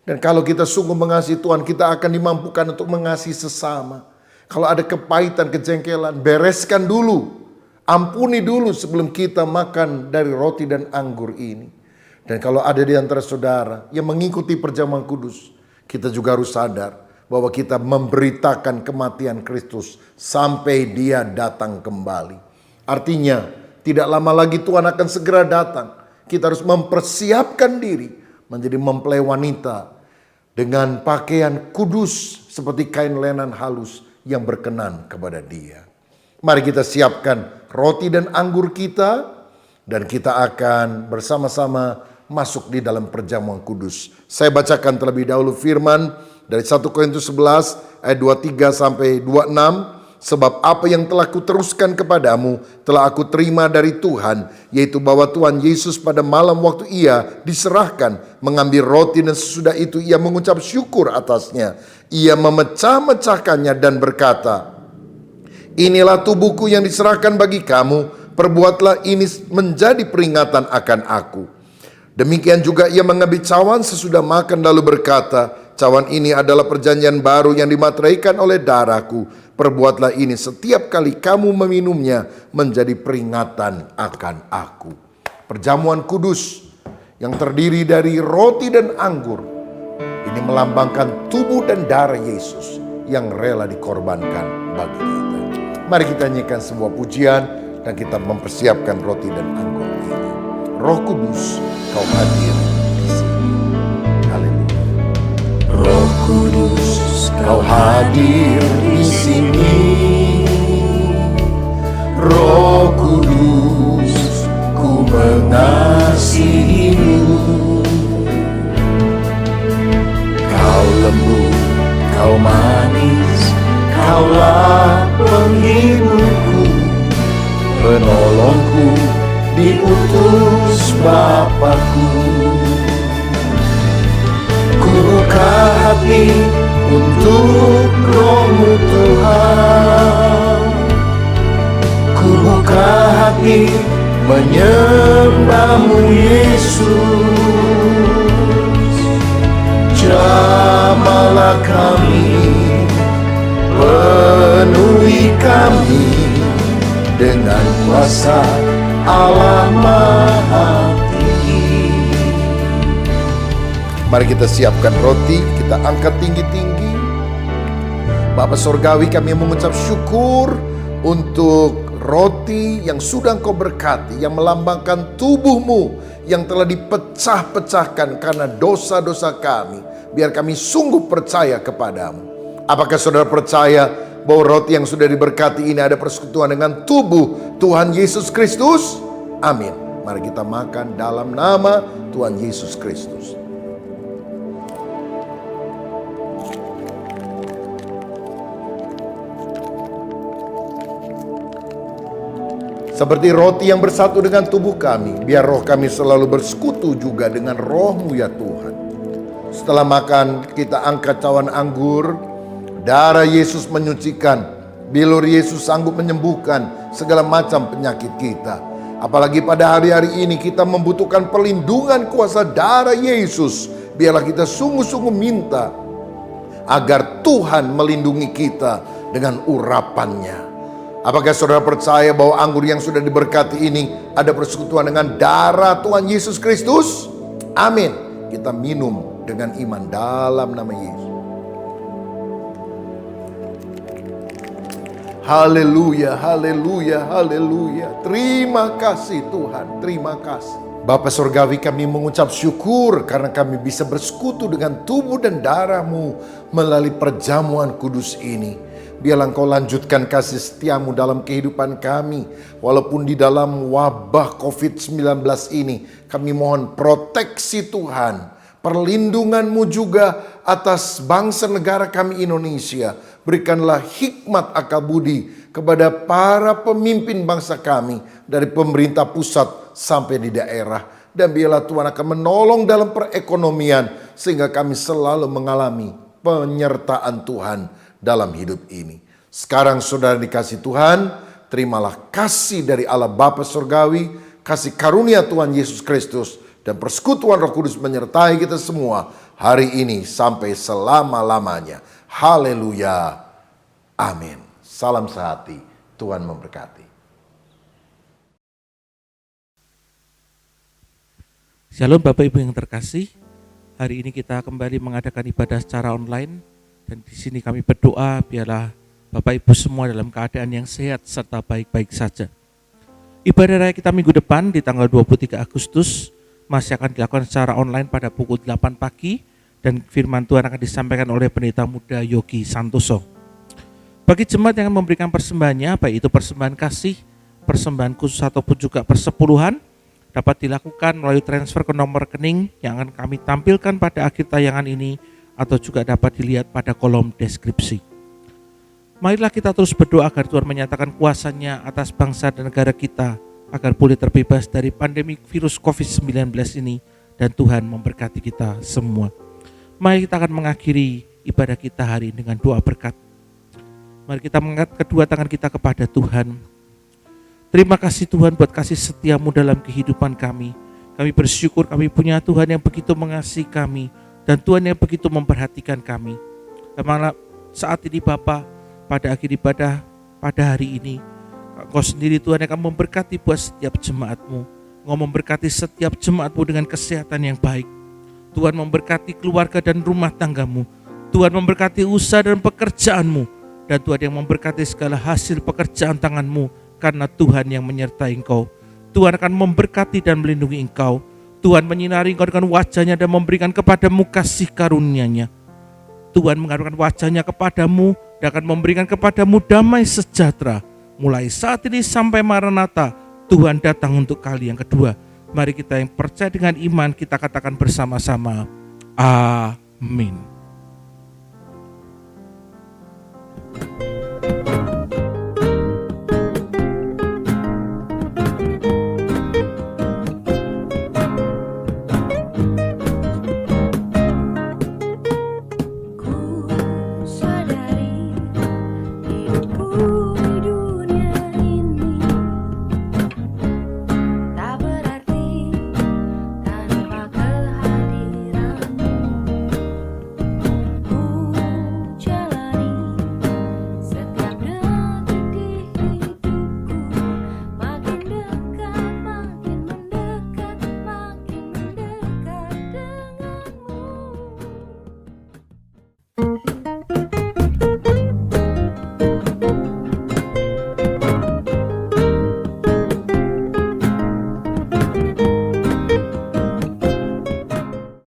Dan kalau kita sungguh mengasihi Tuhan, kita akan dimampukan untuk mengasihi sesama. Kalau ada kepahitan, kejengkelan, bereskan dulu. Ampuni dulu sebelum kita makan dari roti dan anggur ini. Dan kalau ada di antara saudara yang mengikuti perjamuan kudus, kita juga harus sadar bahwa kita memberitakan kematian Kristus sampai Dia datang kembali. Artinya, tidak lama lagi Tuhan akan segera datang. Kita harus mempersiapkan diri menjadi mempelai wanita dengan pakaian kudus seperti kain lenan halus yang berkenan kepada Dia. Mari kita siapkan roti dan anggur kita, dan kita akan bersama-sama masuk di dalam perjamuan kudus. Saya bacakan terlebih dahulu firman dari 1 Korintus 11 ayat 23 sampai 26. Sebab apa yang telah kuteruskan kepadamu telah aku terima dari Tuhan, yaitu bahwa Tuhan Yesus pada malam waktu Ia diserahkan mengambil roti, dan sesudah itu Ia mengucap syukur atasnya. Ia memecah-mecahkannya dan berkata, "Inilah tubuhku yang diserahkan bagi kamu, perbuatlah ini menjadi peringatan akan aku." Demikian juga Ia mengambil cawan sesudah makan lalu berkata, "Cawan ini adalah perjanjian baru yang dimateraikan oleh darahku. Perbuatlah ini setiap kali kamu meminumnya menjadi peringatan akan aku." Perjamuan kudus yang terdiri dari roti dan anggur ini melambangkan tubuh dan darah Yesus yang rela dikorbankan bagi kita. Mari kita nyanyikan sebuah pujian dan kita mempersiapkan roti dan anggur ini. Roh Kudus, Kau hadir di sini. Haleluya. Roh Kudus, Kau hadir di sini. Roh Kudus, ku mengasihimu. Kau lembut, Kau manis, Kaulah penghiburku, penolongku, diutus Bapakku. Ku buka hati untuk Roh-Mu Tuhan. Ku buka hati menyembah-Mu Yesus. Jamahlah kami, penuhi kami dengan kuasa Allah Maha Tinggi. Mari kita siapkan roti, kita angkat tinggi-tinggi. Bapa Sorgawi, kami mengucap syukur untuk roti yang sudah Engkau berkati, yang melambangkan tubuh-Mu yang telah dipecah-pecahkan karena dosa-dosa kami. Biar kami sungguh percaya kepadamu. Apakah saudara percaya bahwa roti yang sudah diberkati ini ada persekutuan dengan tubuh Tuhan Yesus Kristus? Amin. Mari kita makan dalam nama Tuhan Yesus Kristus. Seperti roti yang bersatu dengan tubuh kami, biar roh kami selalu bersekutu juga dengan roh-Mu ya Tuhan. Setelah makan, kita angkat cawan anggur. Darah Yesus menyucikan, bilur Yesus sanggup menyembuhkan segala macam penyakit kita. Apalagi pada hari-hari ini kita membutuhkan perlindungan kuasa darah Yesus. Biarlah kita sungguh-sungguh minta agar Tuhan melindungi kita dengan urapan-Nya. Apakah saudara percaya bahwa anggur yang sudah diberkati ini ada persekutuan dengan darah Tuhan Yesus Kristus? Amin. Kita minum dengan iman dalam nama Yesus. Haleluya, haleluya, haleluya. Terima kasih Tuhan, terima kasih. Bapa Surgawi, kami mengucap syukur karena kami bisa bersekutu dengan tubuh dan darah-Mu melalui perjamuan kudus ini. Biarlah Engkau lanjutkan kasih setia-Mu dalam kehidupan kami. Walaupun di dalam wabah COVID-19 ini, kami mohon proteksi Tuhan. perlindungan-Mu juga atas bangsa negara kami Indonesia. Berikanlah hikmat akal budi kepada para pemimpin bangsa kami, dari pemerintah pusat sampai di daerah. Dan biarlah Tuhan akan menolong dalam perekonomian, sehingga kami selalu mengalami penyertaan Tuhan dalam hidup ini. Sekarang saudara dikasih Tuhan, terimalah kasih dari Allah Bapa Surgawi, kasih karunia Tuhan Yesus Kristus, dan persekutuan Roh Kudus menyertai kita semua hari ini sampai selama-lamanya. Haleluya. Amin. Salam sehati. Tuhan memberkati. Shalom Bapak Ibu yang terkasih. Hari ini kita kembali mengadakan ibadah secara online, dan di sini kami berdoa biarlah Bapak Ibu semua dalam keadaan yang sehat serta baik-baik saja. Ibadah raya kita minggu depan di tanggal 23 Agustus masih akan dilakukan secara online pada pukul 8 pagi, dan firman Tuhan akan disampaikan oleh pendeta muda Yogi Santoso. Bagi jemaat yang memberikan persembahannya, baik itu persembahan kasih, persembahan khusus ataupun juga persepuluhan, dapat dilakukan melalui transfer ke nomor rekening yang akan kami tampilkan pada akhir tayangan ini, atau juga dapat dilihat pada kolom deskripsi. Marilah kita terus berdoa agar Tuhan menyatakan kuasa-Nya atas bangsa dan negara kita, agar boleh terbebas dari pandemi virus COVID-19 ini, dan Tuhan memberkati kita semua. Mari kita akan mengakhiri ibadah kita hari ini dengan doa berkat. Mari kita mengangkat kedua tangan kita kepada Tuhan. Terima kasih Tuhan buat kasih setia-Mu dalam kehidupan kami. Kami bersyukur kami punya Tuhan yang begitu mengasihi kami, dan Tuhan yang begitu memperhatikan kami. Kemana saat ini Bapa, pada akhir ibadah pada hari ini, Engkau sendiri Tuhan yang akan memberkati buat setiap jemaat-Mu. Engkau memberkati setiap jemaat-Mu dengan kesehatan yang baik. Tuhan memberkati keluarga dan rumah tangga-Mu. Tuhan memberkati usaha dan pekerjaan-Mu. Dan Tuhan yang memberkati segala hasil pekerjaan tangan-Mu, karena Tuhan yang menyertai Engkau. Tuhan akan memberkati dan melindungi Engkau. Tuhan menyinari Engkau dengan wajah-Nya dan memberikan kepadamu kasih karunia-Nya. Tuhan mengharapkan wajah-Nya kepadamu dan akan memberikan kepadamu damai sejahtera. Mulai saat ini sampai Maranatha, Tuhan datang untuk kali yang kedua. Mari kita yang percaya dengan iman, kita katakan bersama-sama, amin.